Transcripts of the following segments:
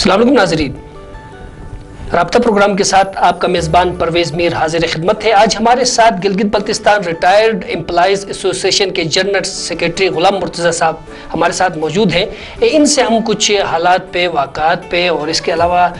अस्सलाम वालेकुम नाज़रीन, राब्ता प्रोग्राम के साथ आपका मेज़बान परवेज़ मीर हाजिर खिदमत है। आज हमारे साथ Gilgit Baltistan retired employees association के जनरल सेक्रेटरी गुलाम मुर्तज़ा साहब हमारे साथ मौजूद हैं। इनसे हम कुछ हालात पे, वाक़ात पे और इसके अलावा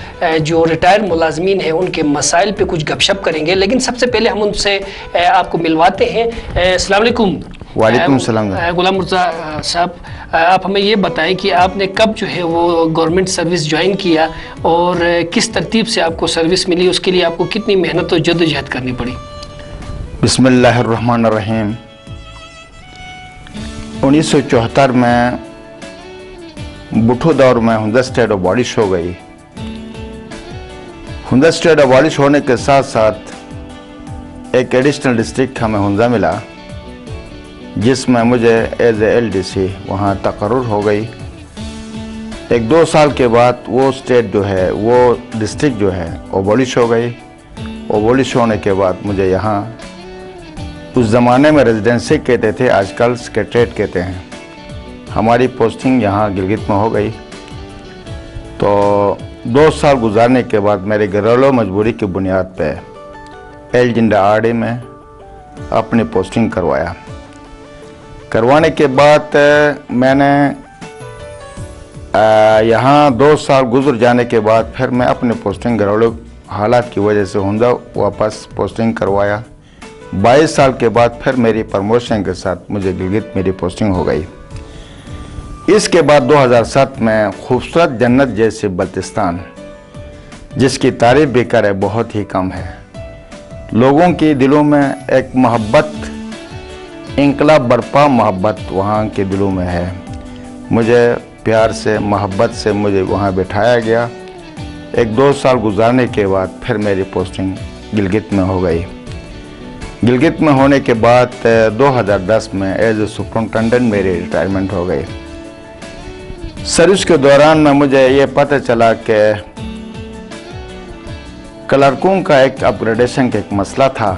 जो रिटायर्ड मुलाजमीन हैं उनके मसाइल पे कुछ गपशप करेंगे। लेकिन सबसे पहले हम उनसे आपको मिलवाते हैं। अस्सलाम वालेकुम। वालेकुम सलाम। गुलाम मुर्तज़ा साहब, आप हमें ये बताएं कि आपने कब जो है वो गवर्नमेंट सर्विस ज्वाइन किया और किस तरतीब से आपको सर्विस मिली, उसके लिए आपको कितनी मेहनत और जद्दोजहद करनी पड़ी? बिस्मिल्लाहिर्रहमानिर्रहीम। 1974 में भुट्टो दौर में हुंदा स्टेट अबॉलिश हो गई। हुंदा स्टेट अबॉलिश होने के साथ साथ एक एडिशनल डिस्ट्रिक्ट हमें हुंदा मिला, जिसमें मुझे एज ए LDC वहाँ तकर्रुर हो गई। 1-2 साल के बाद वो स्टेट जो है, वो डिस्ट्रिक्ट जो है अबॉलिश हो गई। अबॉलिश होने के बाद मुझे यहाँ, उस ज़माने में रेजिडेंसी कहते थे, आजकल सेक्रेटरीट कहते हैं, हमारी पोस्टिंग यहाँ गिलगित में हो गई। तो 2 साल गुजारने के बाद मेरे घरेलू मजबूरी की बुनियाद पे एल जिंदा RD में अपनी पोस्टिंग करवाने के बाद मैंने यहाँ 2 साल गुजर जाने के बाद फिर मैं अपनी पोस्टिंग घरेलू हालात की वजह से हुंदा वापस पोस्टिंग करवाया। 22 साल के बाद फिर मेरी प्रमोशन के साथ मुझे गिलगित मेरी पोस्टिंग हो गई। इसके बाद 2007 में खूबसूरत जन्नत जैसे बल्तिस्तान, जिसकी तारीफ भी करे बहुत ही कम है, लोगों के दिलों में एक मोहब्बत, इंकलाब बरपा मोहब्बत वहाँ के दिलों में है। मुझे प्यार से, मोहब्बत से मुझे वहाँ बिठाया गया। 1-2 साल गुजारने के बाद फिर मेरी पोस्टिंग गिलगित में हो गई। गिलगित में होने के बाद 2010 में एज ए सुपरिटेंडेंट मेरी रिटायरमेंट हो गई। सर्विस के दौरान में मुझे ये पता चला कि क्लर्कों का एक अपग्रेडेशन का एक मसला था।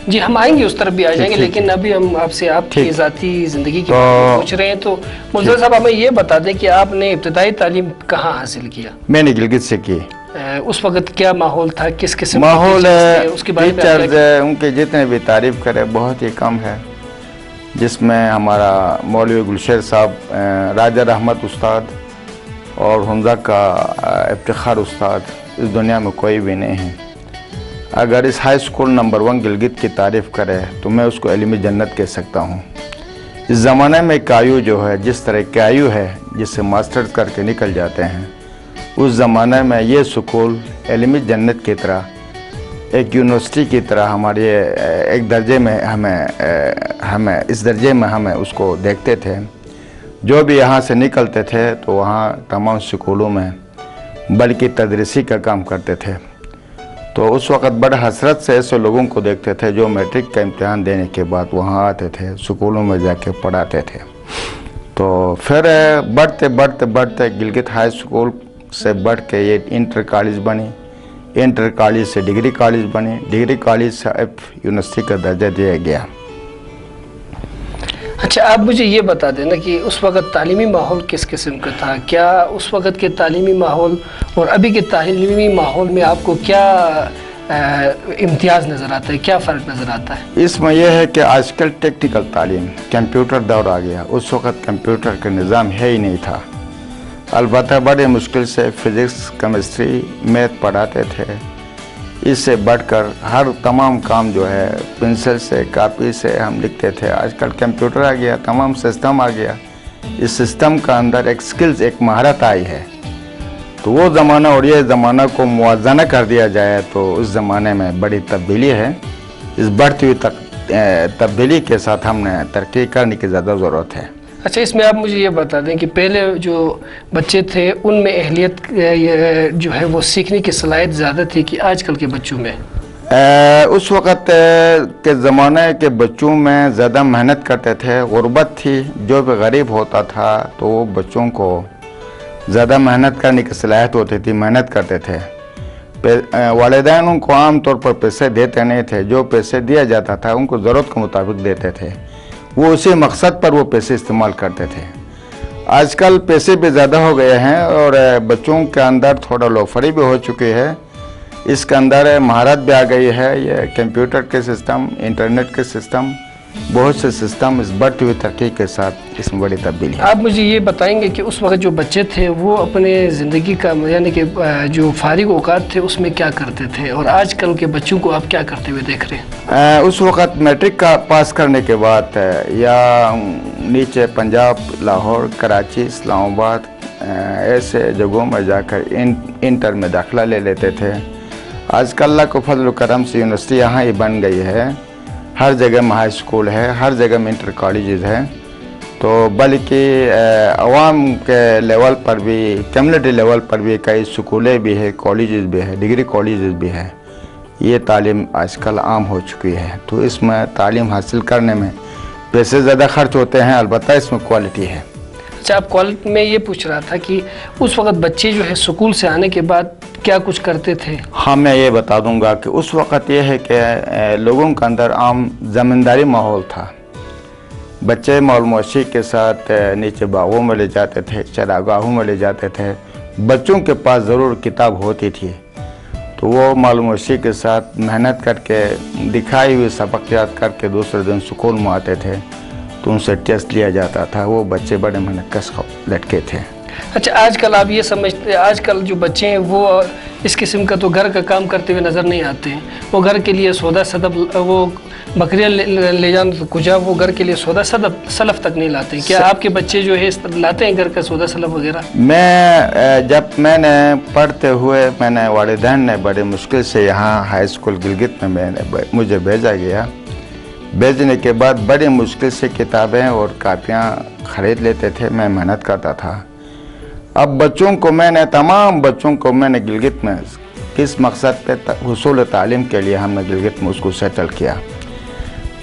जी, हम आएंगे, उस तरफ भी आ जाएंगे, लेकिन अभी हम आपसे आपकी ज़ाती ज़िंदगी की बात पूछ रहे हैं। तो मुर्तज़ा साहब, हमें ये बता दें कि आपने इब्तिदाई तालीम कहाँ हासिल किया? मैंने गिलगित से की। उस वक्त क्या माहौल था, किस किस्म माहौल उसके बारे में? टीचर्स उनके जितने भी तारीफ करे बहुत ही कम है, जिसमें हमारा मौलवी गुलशेर साहब, राजा रहमत उस्ताद और हुंदा का इफ्तिखार उस्ताद, इस दुनिया में कोई भी नहीं है। अगर इस हाई स्कूल नंबर 1 गिलगित की तारीफ़ करे तो मैं उसको इल्मी जन्नत कह सकता हूँ। इस ज़माने में कायू जो है, जिस तरह कायू है जिससे मास्टर्स करके निकल जाते हैं, उस ज़माने में ये स्कूल इल्मी जन्नत की तरह, एक यूनिवर्सिटी की तरह हमारे एक दर्जे में हमें इस दर्जे में हमें उसको देखते थे। जो भी यहाँ से निकलते थे तो वहाँ तमाम स्कूलों में बल्कि तदरीसी का काम करते थे। तो उस वक़्त बड़े हसरत से ऐसे लोगों को देखते थे जो मैट्रिक का इम्तिहान देने के बाद वहाँ आते थे, स्कूलों में जाके पढ़ाते थे। तो फिर बढ़ते गिलगित हाई स्कूल से बढ़ के ये इंटर कॉलेज बनी, इंटर कॉलेज से डिग्री कॉलेज बनी, डिग्री कॉलेज से अब यूनिवर्सिटी का दर्जा दिया गया। अच्छा, आप मुझे ये बता देना कि उस वक़्त तालीमी माहौल किस किस्म का था? क्या उस वक़्त के तालीमी माहौल और अभी के तालीमी माहौल में आपको क्या इम्तियाज़ नज़र आता है, क्या फ़र्क नज़र आता है? इसमें यह है कि आजकल टेक्निकल तालीम, कंप्यूटर दौर आ गया। उस वक़्त कंप्यूटर का निज़ाम है ही नहीं था। अलबत्ता बड़े मुश्किल से फ़िज़िक्स, केमिस्ट्री, मैथ पढ़ाते थे। इससे बढ़कर हर तमाम काम जो है पेंसिल से, कापी से हम लिखते थे। आजकल कंप्यूटर आ गया, तमाम सिस्टम आ गया। इस सिस्टम का अंदर एक स्किल्स, एक महारत आई है। तो वो ज़माना और ये ज़माना को मुवाज़ना कर दिया जाए तो उस ज़माने में बड़ी तब्दीली है। इस बढ़ती हुई तब्दीली के साथ हमने तरक्की करने की ज़्यादा ज़रूरत है। अच्छा, इसमें आप मुझे ये बता दें कि पहले जो बच्चे थे उनमें अहलियत जो है वो सीखने की सलाहियत ज़्यादा थी कि आजकल के बच्चों में? उस वक़्त के ज़माने के बच्चों में ज़्यादा मेहनत करते थे, गुर्बत थी। जो भी गरीब होता था तो वो बच्चों को ज़्यादा मेहनत करने की सलाहियत होती थी, मेहनत करते थे। वालिदैन उनको आम तौर पर पैसे देते नहीं थे। जो पैसे दिया जाता था उनको ज़रूरत के मुताबिक देते थे। वो उसी मकसद पर वो पैसे इस्तेमाल करते थे। आजकल पैसे भी ज़्यादा हो गए हैं और बच्चों के अंदर थोड़ा लोफरी भी हो चुकी है। इसके अंदर महारत भी आ गई है। ये कंप्यूटर के सिस्टम, इंटरनेट के सिस्टम, बहुत से सिस्टम इस बढ़ती हुई तरक्की के साथ इसमें बड़ी तब्दीली है। आप मुझे ये बताएंगे कि उस वक्त जो बच्चे थे वो अपने ज़िंदगी का यानी कि जो फारिग औकात थे उसमें क्या करते थे, और आजकल के बच्चों को आप क्या करते हुए देख रहे हैं? उस वक़्त मैट्रिक का पास करने के बाद या नीचे पंजाब, लाहौर, कराची, इस्लामाबाद ऐसे जगहों में जाकर इंटर में दाखिला ले लेते थे। आजकल अल्लाह को फजल करम से यूनिवर्सिटी यहाँ ही बन गई है। हर जगह में हाई स्कूल है, हर जगह में इंटर कॉलेजेस हैं। तो बल्कि अवाम के लेवल पर भी, कम्युनिटी लेवल पर भी कई स्कूलें भी है, कॉलेजेस भी है, डिग्री कॉलेजेस भी है। ये तालीम आजकल आम हो चुकी है। तो इसमें तालीम हासिल करने में पैसे ज़्यादा खर्च होते हैं, अलबत्ता इसमें क्वालिटी है। अच्छा, आप क्वालिटी में ये पूछ रहा था कि उस वक्त बच्चे जो है स्कूल से आने के बाद क्या कुछ करते थे? हाँ, मैं ये बता दूंगा कि उस वक़्त ये है कि लोगों के अंदर आम ज़मींदारी माहौल था। बच्चे मौलमोशी के साथ नीचे बागों में ले जाते थे, चरागाहों में ले जाते थे। बच्चों के पास ज़रूर किताब होती थी, तो वो मौलमोशी के साथ मेहनत करके दिखाई हुई सबक याद करके दूसरे दिन स्कूल में आते थे, तो उनसे टेस्ट लिया जाता था। वो बच्चे बड़े मेहनतकश लड़के थे। अच्छा, आजकल आप ये समझते, आजकल जो बच्चे हैं वो इस किस्म का तो घर का काम करते हुए नज़र नहीं आते हैं। वो घर के लिए सौदा सदब, वो बकरियाँ ले जाना तो कुछ, वो घर के लिए सौदा सदब सलफ तक नहीं लाते हैं। क्या आपके बच्चे जो है लाते हैं घर का सौदा सलफ वगैरह? जब मैंने पढ़ते हुए मैंने वालिदैन ने बड़े मुश्किल से यहाँ हाई स्कूल गिलगित में मुझे भेजा गया। भेजने के बाद बड़ी मुश्किल से किताबें और कापियाँ ख़रीद लेते थे, मैं मेहनत करता था। अब बच्चों को मैंने, तमाम बच्चों को मैंने गिलगित में किस मकसद पे हुसूल तालीम के लिए हमने गिलगित में उसको सेटल किया।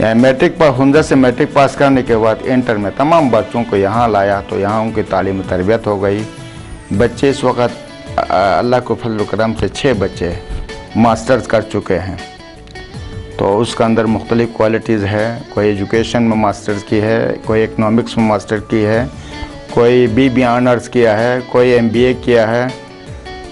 यानी मैट्रिक पर हुंजा से मैट्रिक पास करने के बाद इंटर में तमाम बच्चों को यहाँ लाया, तो यहाँ उनकी तालीम तरबियत हो गई। बच्चे इस वक्त अल्लाह को फजल करम से 6 बच्चे मास्टर्स कर चुके हैं। तो उसके अंदर मुख्तलिफ़ क्वालिटीज़ है। कोई एजुकेशन में मास्टर्स की है, कोई इकनॉमिक्स में मास्टर की है, कोई BBA ऑनर्स किया है, कोई MBA किया है।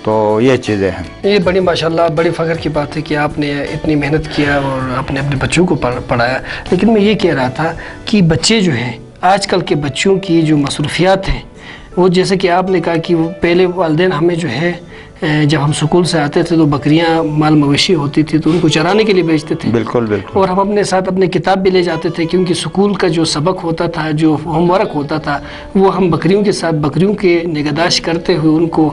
तो ये चीज़ें हैं। ये बड़ी माशाल्लाह बड़ी फ़ख्र की बात है कि आपने इतनी मेहनत किया और आपने अपने बच्चों को पढ़ाया। लेकिन मैं ये कह रहा था कि बच्चे जो हैं, आजकल के बच्चों की जो मसरूफियात हैं, वो जैसे कि आपने कहा कि वो पहले वालिदैन हमें जो है जब हम स्कूल से आते थे तो बकरियां माल मवेशी होती थी तो उनको चराने के लिए भेजते थे। बिल्कुल बिल्कुल। और हम अपने साथ अपने किताब भी ले जाते थे, क्योंकि स्कूल का जो सबक होता था, जो होमवर्क होता था, वो हम बकरियों के साथ बकरियों के निगहदाश्त करते हुए, उनको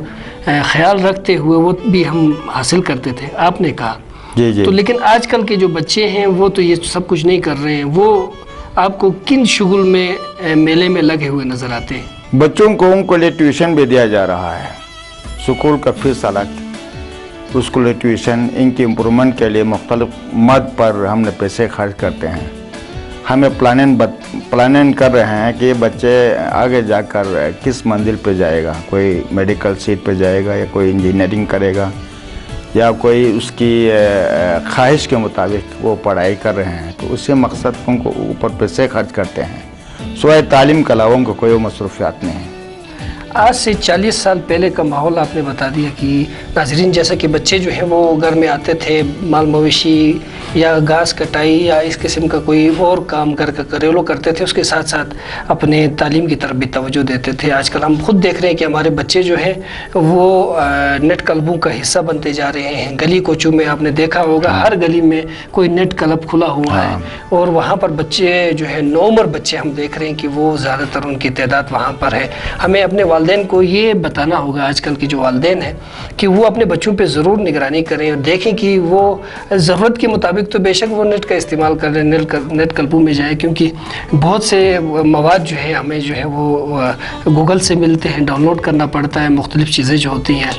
ख्याल रखते हुए वो भी हम हासिल करते थे। आपने कहा जी जी। तो लेकिन आजकल के जो बच्चे हैं वो तो ये सब कुछ नहीं कर रहे हैं। वो आपको किन शुगुल में मेले में लगे हुए नज़र आते हैं? बच्चों को उनको लिए ट्यूशन भी दिया जा रहा है। स्कूल का फीस अलग, उसको लिए ट्यूशन, इनकी इम्प्रूवमेंट के लिए मुख्तलिफ मद पर हमने पैसे खर्च करते हैं। हमें प्लानिंग कर रहे हैं कि ये बच्चे आगे जाकर किस मंजिल पे जाएगा। कोई मेडिकल सीट पे जाएगा, या कोई इंजीनियरिंग करेगा, या कोई उसकी ख्वाहिश के मुताबिक वो पढ़ाई कर रहे हैं। तो उसी मकसद उनको ऊपर पैसे खर्च करते हैं। सोए तालीम के अलावा उनको कोई मसरूफियात नहीं है। आज से 40 साल पहले का माहौल आपने बता दिया कि नाजरीन, जैसा कि बच्चे जो हैं वो घर में आते थे, माल मवेशी या घास कटाई या इस किस्म का कोई और काम घर का घरेलू करते थे, उसके साथ साथ अपने तालीम की तरफ भी तवज्जो देते थे। आजकल हम खुद देख रहे हैं कि हमारे बच्चे जो हैं वो नेट क्लबों का हिस्सा बनते जा रहे हैं। गली कोचों में आपने देखा होगा, हर गली में कोई नेट क्लब खुला हुआ है, और वहाँ पर बच्चे जो है नौउम्र बच्चे हम देख रहे हैं कि वो ज़्यादातर उनकी तादाद वहाँ पर है। हमें अपने वालिदैन को ये बताना होगा, आजकल के जो वालिदैन हैं, कि वो अपने बच्चों पे ज़रूर निगरानी करें और देखें कि वो ज़रूरत के मुताबिक तो बेशक वो नेट का इस्तेमाल कर रहे हैं, नेट क्लबों में जाए, क्योंकि बहुत से मवाद जो है हमें जो है वो गूगल से मिलते हैं, डाउनलोड करना पड़ता है, मुख्तलिफ़ चीज़ें जो होती हैं।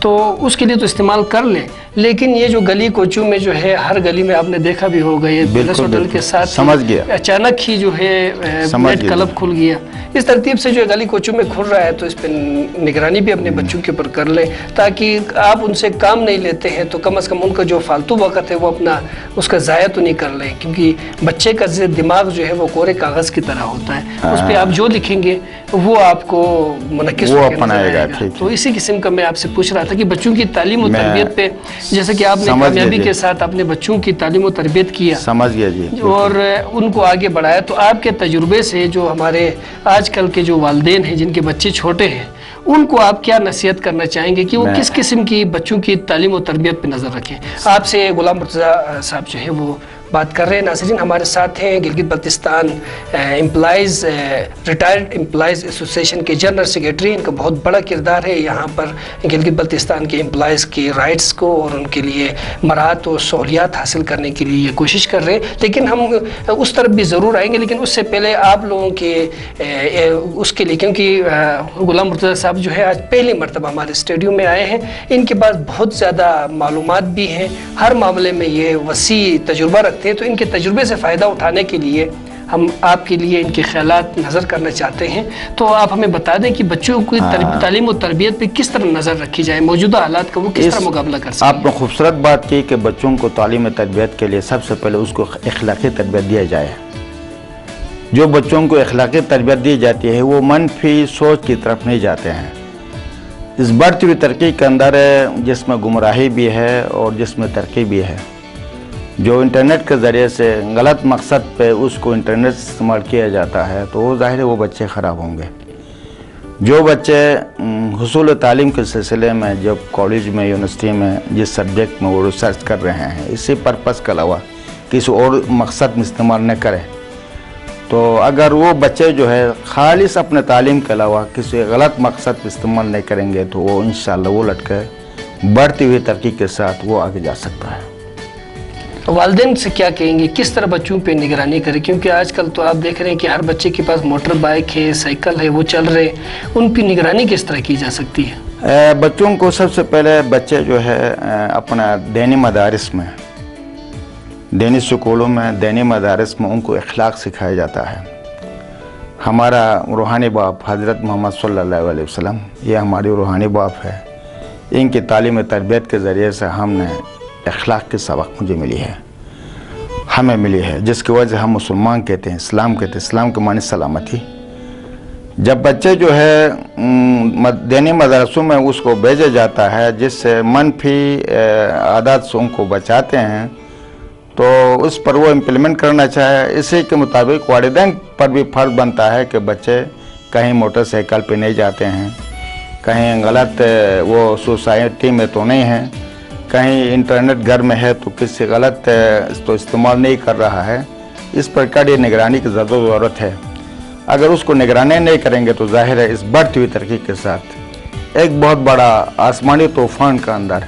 तो उसके लिए तो इस्तेमाल कर लें, लेकिन ये जो गली कोचों में जो है, हर गली में आपने देखा भी होगा, ये पैलेस होटल के साथ समझ गया, अचानक ही जो है नेट क्लब खुल गया। इस तरतीब से जो गली कोचों में खुल रहा है, तो इस पर निगरानी भी अपने बच्चों के ऊपर कर लें, ताकि आप उनसे काम नहीं लेते हैं तो कम से कम उनका जो फालतू वक़्त है वो अपना उसका ज़ाया तो नहीं कर लें, क्योंकि बच्चे का दिमाग जो है वो कोरे कागज़ की तरह होता है, उस पर आप जो लिखेंगे वो आपको मुनक्किस अपनाएगा। तो इसी किस्म का मैं आपसे पूछ रहा था कि बच्चों की तालीम और तरबियत पे, जैसे कि आपने कामयाबी के साथ अपने बच्चों की तालीम और तरबियत किया, समझ गया जी, और उनको आगे बढ़ाया, तो आपके तजुर्बे से जो हमारे आजकल के जो वालिदैन हैं जिनके बच्चे छोटे हैं, उनको आप क्या नसीहत करना चाहेंगे कि वो किस किस्म की बच्चों की तालीम और तरबियत पे नज़र रखें? आपसे गुलाम मुर्तज़ा साहब जो है वो बात कर रहे हैं। नाज़रीन, हमारे साथ हैं Gilgit Baltistan employees retired employees association के जनरल सेक्रेटरी। इनका बहुत बड़ा किरदार है यहाँ पर गिलगित बल्तिस्तान के एम्प्लॉइज़ के राइट्स को और उनके लिए मराहत और सहूलियात हासिल करने के लिए ये कोशिश कर रहे हैं, लेकिन हम उस तरफ भी ज़रूर आएंगे। लेकिन उससे पहले आप लोगों के उसके लिए, क्योंकि गुलाम मुर्तज़ा साहब जो है आज पहली मरतबा हमारे स्टेडियम में आए हैं, इनके पास बहुत ज़्यादा मालूमात भी हैं, हर मामले में ये वसी तजुर्बा रखते हैं, तो इनके तजुर्बे से फ़ायदा उठाने के लिए हम आपके लिए इनके ख्यालात नज़र करना चाहते हैं। तो आप हमें बता दें कि बच्चों की तालीम और तरबियत पे किस तरह नज़र रखी जाए, मौजूदा हालात का वो किस तरह मुकाबला कर सकते हैं? आपने खूबसूरत बात की कि बच्चों को तालीम और तरबियत के लिए सबसे पहले उसको अखलाकी तरबियत दिया जाए। जो बच्चों को अखलाकी तरबियत दी जाती है वो मनफी सोच की तरफ नहीं जाते हैं। इस बढ़ती हुई तरक्की के अंदर जिसमें गुमराही भी है और जिसमें तरक्की भी है, जो इंटरनेट के ज़रिए से गलत मकसद पे उसको इंटरनेट इस्तेमाल किया जाता है, तो वो ज़ाहिर है वो बच्चे ख़राब होंगे। जो बच्चे हुसूल तालीम के सिलसिले में जब कॉलेज में यूनिवर्सिटी में जिस सब्जेक्ट में वो रिसर्च कर रहे हैं, इसी पर्पज़ के अलावा किसी और मकसद में इस्तेमाल न करें, तो अगर वो बच्चे जो है खालिस अपने तालीम के अलावा किसी गलत मकसद पर इस्तेमाल नहीं करेंगे, तो वो इंशाअल्लाह वो लटके बढ़ती हुई तरक्की के साथ वो आगे जा सकता है। वालिदैन से क्या कहेंगे, किस तरह बच्चों पे निगरानी करें? क्योंकि आजकल तो आप देख रहे हैं कि हर बच्चे के पास मोटर बाइक है, साइकिल है, वो चल रहे, उन पर निगरानी किस तरह की जा सकती है? बच्चों को सबसे पहले बच्चे जो है अपना दीनी मदारिस में, दीनी स्कूलों में, दीनी मदारिस में उनको अखलाक सिखाया जाता है। हमारा रूहानी बाप हज़रत मोहम्मद सल्लल्लाहु अलैहि वसल्लम, ये हमारी रूहानी बाप है, इनकी तालीम तरबियत के ज़रिए से हमने अखलाक की सबक मुझे मिली है, हमें मिली है, जिसकी वजह हम मुसलमान कहते हैं, इस्लाम कहते हैं। इस्लाम के मानी सलामती। जब बच्चे जो है दीनी मदरसों में उसको भेजा जाता है, जिससे मनफी आदत से उनको बचाते हैं, तो उस पर वो इम्प्लीमेंट करना चाहे। इसी के मुताबिक वालिदैन पर भी फ़र्ज बनता है कि बच्चे कहीं मोटरसाइकिल पे नहीं जाते हैं, कहीं गलत वो सोसाइटी में तो नहीं हैं, कहीं इंटरनेट घर में है तो किसी गलत तो इस्तेमाल नहीं कर रहा है। इस पर कड़ी निगरानी की ज़रूरत है। अगर उसको निगरानी नहीं करेंगे तो जाहिर है इस बढ़ती हुई तरक्की के साथ एक बहुत बड़ा आसमानी तूफ़ान का अंदर,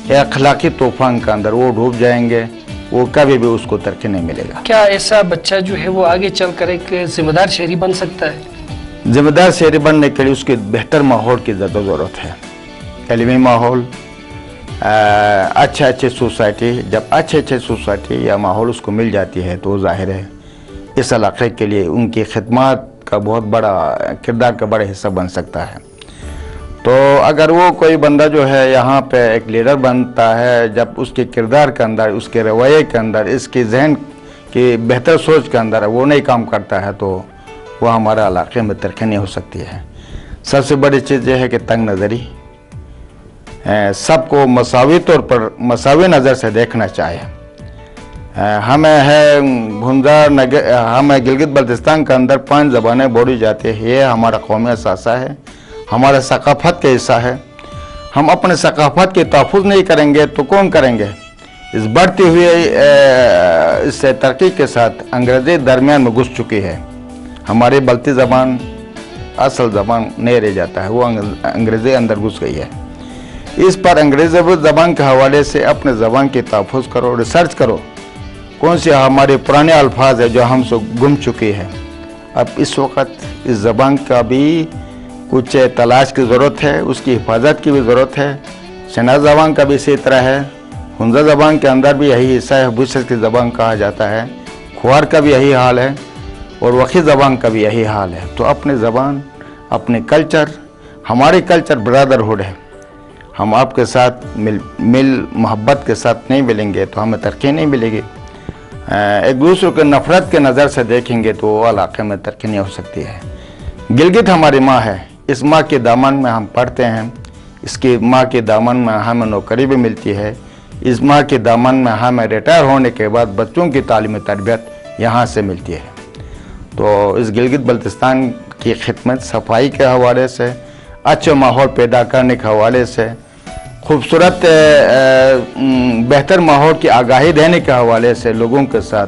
एक अखलाकी तूफ़ान का अंदर वो डूब जाएंगे, वो कभी भी उसको तरक्की नहीं मिलेगा। क्या ऐसा बच्चा जो है वो आगे चल कर एक जिम्मेदार शहरी बन सकता है? जिम्मेदार शहरी बनने के लिए उसके बेहतर माहौल की ज़रूरत है, इल्मी माहौल, अच्छे सोसाइटी। जब अच्छे सोसाइटी या माहौल उसको मिल जाती है तो जाहिर है इस इलाके के लिए उनकी खिदमत का बहुत बड़ा किरदार का बड़ा हिस्सा बन सकता है। तो अगर वो कोई बंदा जो है यहाँ पे एक लीडर बनता है, जब उसके किरदार के अंदर, उसके रवैये के अंदर, इसकी जहन की बेहतर सोच के अंदर वो नहीं काम करता है, तो वह हमारा इलाके में तरक्की नहीं हो सकती है। सबसे बड़ी चीज़ यह है कि तंग नज़री, सबको मसावी तौर पर मसावी नज़र से देखना चाहिए। हमें है भुंजा नगर, हमें गिलगित बल्तिस्तान के अंदर 5 ज़बानें बोली जाती है। ये हमारा कौमी असासा है, हमारे सकाफ़त का हिस्सा है। हम अपने सकाफ़त के तहफ़्फ़ुज़ नहीं करेंगे तो कौन करेंगे? इस बढ़ती हुई इस तरक्की के साथ अंग्रेज़ी दरमियान में घुस चुकी है। हमारी बल्ती ज़बान असल ज़बान नहीं रह जाता है, वो अंग्रेज़ी अंदर घुस गई है। इस पर अंग्रेज़ी ज़बान के हवाले से अपने ज़बान की तहफ़्फ़ुज़ करो, रिसर्च करो, कौन से हमारे पुराने अल्फाज है जो हमसे गुम चुकी है। अब इस वक्त इस ज़बान का भी कुछ तलाश की ज़रूरत है, उसकी हिफाजत की भी ज़रूरत है। शनाज ज़बान का भी इसी तरह है। हुंजा ज़बान के अंदर भी यही हिस्सा है, बुसत की ज़बान कहा जाता है। खुआर का भी यही हाल है और वक़ी ज़बान का भी यही हाल है। तो अपने ज़बान, अपने कल्चर, हमारे कल्चर ब्रदरहुड है। हम आपके साथ मिल मोहब्बत के साथ नहीं मिलेंगे तो हमें तरक्की नहीं मिलेगी। एक दूसरे को नफ़रत के नज़र से देखेंगे तो वो इलाक़े में तरक्की नहीं हो सकती है। गिलगित हमारी माँ है, इस माँ के दामन में हम पढ़ते हैं, इसकी माँ के दामन में हमें नौकरी भी मिलती है, इस माँ के दामन में हमें रिटायर होने के बाद बच्चों की तालीम तरबियत यहाँ से मिलती है। तो इस गिलगित बल्तिस्तान की खिदमत सफाई के हवाले से, अच्छे माहौल पैदा करने के हवाले से, खूबसूरत बेहतर माहौल की आगाही देने के हवाले से लोगों के साथ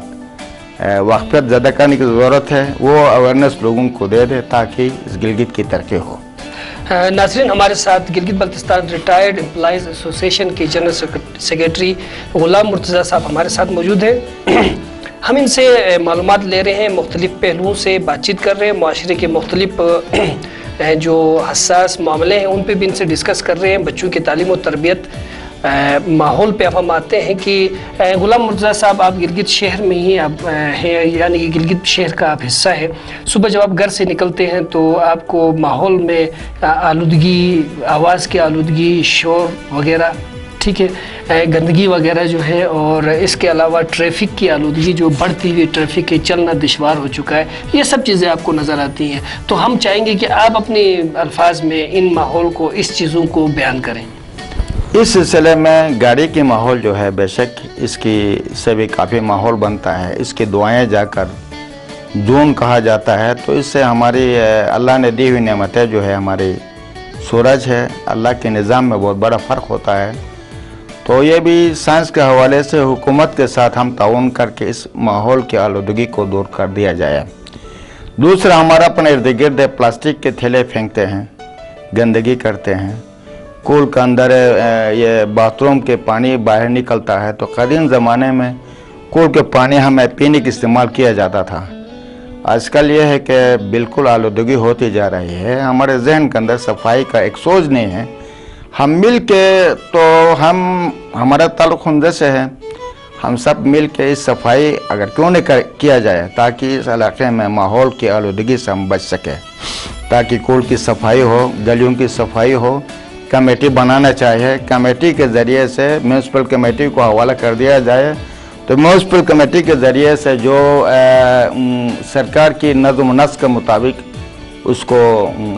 वाक़फ़ियत ज़्यादा करने की ज़रूरत है। वो अवेयरनेस लोगों को दे दे ताकि इस गिलगित की तरक्की हो। नाज़रीन, हमारे साथ Gilgit Baltistan retired employees association के जनरल सेक्रेटरी गुलाम मुर्तज़ा साहब हमारे साथ मौजूद हैं। हम इनसे मालूमात ले रहे हैं, मुख्तलिफ़ पहलुओं से बातचीत कर रहे हैं, माशरे के मुख्तलिफ़ जो हसास मामले हैं उन पे भी इनसे डिस्कस कर रहे हैं। बच्चों की तालीम और तरबियत माहौल पे अब हम आते हैं कि गुलाम मुर्तज़ा साहब, आप गिलगित शहर में ही आप हैं, यानी कि गिलगित शहर का आप हिस्सा है। सुबह जब आप घर से निकलते हैं तो आपको माहौल में आलूदगी, आवाज़ की आलूदगी, शोर वगैरह, ठीक है, गंदगी वगैरह जो है, और इसके अलावा ट्रैफिक की आलूदगी, जो बढ़ती हुई ट्रैफिक के चलना दुश्वार हो चुका है, ये सब चीज़ें आपको नज़र आती हैं। तो हम चाहेंगे कि आप अपने अल्फाज में इन माहौल को, इस चीज़ों को बयान करें। इस सिलसिले में गाड़ी के माहौल जो है, बेशक इसकी से भी काफ़ी माहौल बनता है। इसकी दुआएं जाकर जून कहा जाता है। तो इससे हमारी अल्लाह ने दी हुई नेमतें जो है, हमारी सूरज है, अल्लाह के निज़ाम में बहुत बड़ा फ़र्क होता है। तो ये भी साइंस के हवाले से हुकूमत के साथ हम ताउन करके इस माहौल की आलूदगी को दूर कर दिया जाए। दूसरा, हमारा अपने इर्द गिर्द प्लास्टिक के थैले फेंकते हैं, गंदगी करते हैं। कूल के अंदर ये बाथरूम के पानी बाहर निकलता है। तो कदीम ज़माने में कूल के पानी हमें पीने का इस्तेमाल किया जाता था। आजकल ये है कि बिल्कुल आलूदगी होती जा रही है। हमारे जहन के अंदर सफाई का एक सोच नहीं है। हम मिल के, तो हमारा ताल्लुक़ हुंजा से है, हम सब मिल के इस सफाई अगर क्यों नहीं किया जाए, ताकि इस इलाके में माहौल की आलूदगी से हम बच सकें, ताकि कूल की सफाई हो, गलियों की सफाई हो। कमेटी बनाना चाहिए, कमेटी के ज़रिए से म्यूनसिपल कमेटी को हवाला कर दिया जाए। तो म्यूनसिपल कमेटी के ज़रिए से जो सरकार की नज़्म नस्क के मुताबिक उसको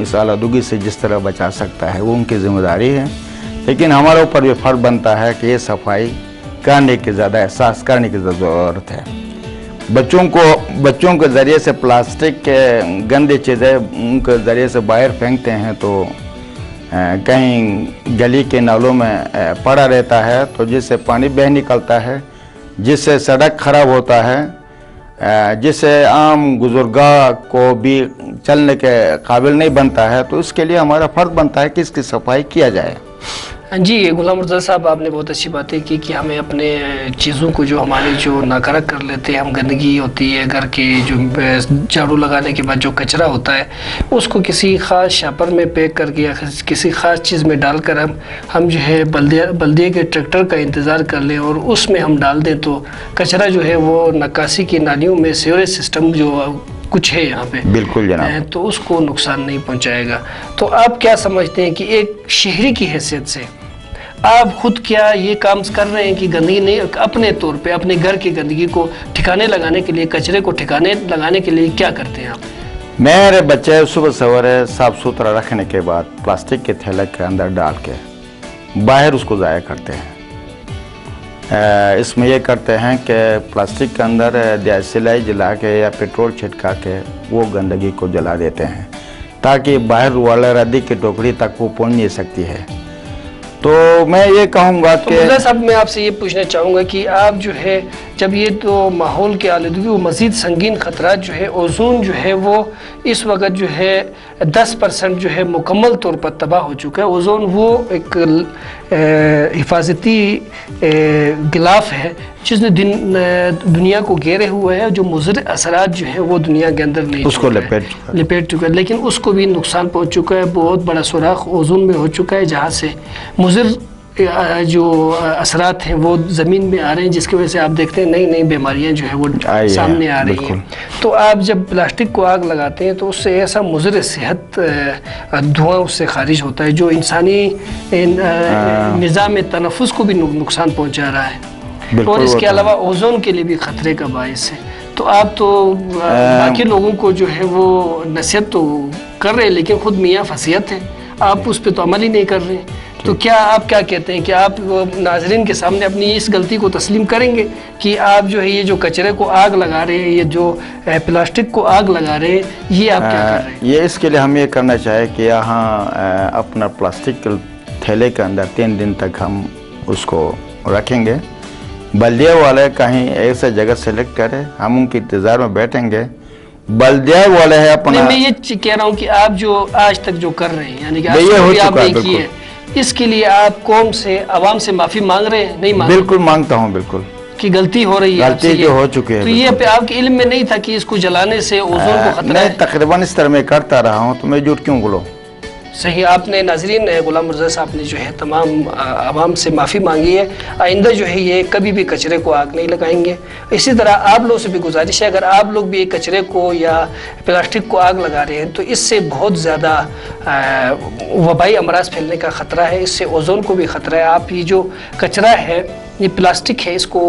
इस आलूदगी से जिस तरह बचा सकता है, वो उनकी ज़िम्मेदारी है। लेकिन हमारे ऊपर भी फ़र्ज बनता है कि ये सफाई करने की ज़्यादा एहसास करने की ज़रूरत है। बच्चों के ज़रिए से प्लास्टिक के गंदी चीज़ें उनके ज़रिए से बाहर फेंकते हैं, तो कहीं गली के नालों में पड़ा रहता है, तो जिससे पानी बह निकलता है, जिससे सड़क ख़राब होता है, जिससे आम बुजुर्गा को भी चलने के काबिल नहीं बनता है। तो इसके लिए हमारा फ़र्ज बनता है कि इसकी सफाई किया जाए। जी गुलाम मुर्तज़ा साहब, आपने बहुत अच्छी बातें की कि हमें अपने चीज़ों को जो हमारे जो नाकारा कर लेते हैं हम, गंदगी होती है घर के, जो झाड़ू लगाने के बाद जो कचरा होता है उसको किसी ख़ास शापर में पैक करके या किसी ख़ास चीज़ में डालकर हम जो है बल्दिया के ट्रैक्टर का इंतज़ार कर लें और उसमें हम डाल दें, तो कचरा जो है वो निकासी की नालियों में सीवरेज सिस्टम जो कुछ है यहाँ पे, बिल्कुल जनाब, तो उसको नुकसान नहीं पहुँचाएगा। तो आप क्या समझते हैं कि एक शहरी की हैसियत से आप खुद क्या ये काम कर रहे हैं कि गंदगी नहीं, अपने तौर पे अपने घर की गंदगी को ठिकाने लगाने के लिए, कचरे को ठिकाने लगाने के लिए क्या करते हैं आप? मेरे बच्चे सुबह सवेरे साफ़ सुथरा रखने के बाद प्लास्टिक के थैले के अंदर डाल के बाहर उसको ज़ाया करते हैं। इसमें ये करते हैं कि प्लास्टिक के अंदर दियासिलाई जला के या पेट्रोल छिटका के वो गंदगी को जला देते हैं, ताकि बाहर वाला रद्दी की टोकरी तक वो पहुंच नहीं सकती है। तो मैं ये कहूँगा कि मुर्तज़ा साहब, मैं आपसे ये पूछना चाहूँगा कि आप जो है जब ये तो माहौल की आलूदगी वो मज़ीद संगीन ख़तरात जो है, ओजोन जो है वो इस वक्त जो है 10% जो है मुकम्मल तौर पर तबाह हो चुका है। ओजोन वो एक हिफाजती गिलाफ है जिसने दुनिया को घेरे हुए है, जो मुज़र असरात जो है वो दुनिया के अंदर नहीं उसको लपेट चुका है, लेकिन उसको भी नुकसान पहुँच चुका है। बहुत बड़ा सुराख ओजोन में हो चुका है, जहाँ से मुज़र जो असरात हैं वो ज़मीन में आ रहे हैं, जिसकी वजह से आप देखते हैं नई नई बीमारियां जो है वो सामने आ रही हैं। तो आप जब प्लास्टिक को आग लगाते हैं तो उससे ऐसा मुज़र सेहत धुआं उससे खारिज होता है जो इंसानी निज़ाम तनफ़ुस को भी नुकसान पहुँचा रहा है, और इसके अलावा ओजोन के लिए भी ख़तरे का बायस है। तो आप तो बाकी लोगों को जो है वो नसीहत तो कर रहे हैं, लेकिन ख़ुद मियाँ फसीहत है, आप उस पर तो अमल ही नहीं कर रहे। तो क्या आप क्या कहते हैं कि आप नाज़रीन के सामने अपनी इस गलती को तस्लीम करेंगे कि आप जो है ये जो कचरे को आग लगा रहे हैं, ये जो प्लास्टिक को आग लगा रहे हैं, ये आप क्या कर रहे हैं? ये इसके लिए हम ये करना चाहें कि यहाँ अपना प्लास्टिक के थैले के अंदर 3 दिन तक हम उसको रखेंगे। बल्दिया वाले कहीं ऐसे जगह सेलेक्ट करें, हम उनके इंतज़ार में बैठेंगे। बल्दिया वाले है अपना, मैं ये कह रहा हूँ कि आप जो आज तक जो कर रहे हैं, यानी कि आपने की है, इसके लिए आप कौम से, आवाम से माफ़ी मांग रहे हैं? नहीं मांग? बिल्कुल मांगता हूँ, बिल्कुल कि गलती हो रही है, गलती जो हो चुकी है। तो ये पे आपके इल्म में नहीं था कि इसको जलाने से ओजोन को खतरा है? तकरीबन इस तरह मैं करता रहा हूँ, तो मैं झूठ क्यों बोलूँ? सही। आपने नाजरीन गुलाम मुर्तज़ा साहब ने जो है तमाम आवाम से माफ़ी मांगी है, आइंदा जो है ये कभी भी कचरे को आग नहीं लगाएंगे। इसी तरह आप लोगों से भी गुजारिश है, अगर आप लोग भी कचरे को या प्लास्टिक को आग लगा रहे हैं तो इससे बहुत ज़्यादा वबाई अमराज फैलने का ख़तरा है, इससे ओजोन को भी ख़तरा है। आप ये जो कचरा है, ये प्लास्टिक है, इसको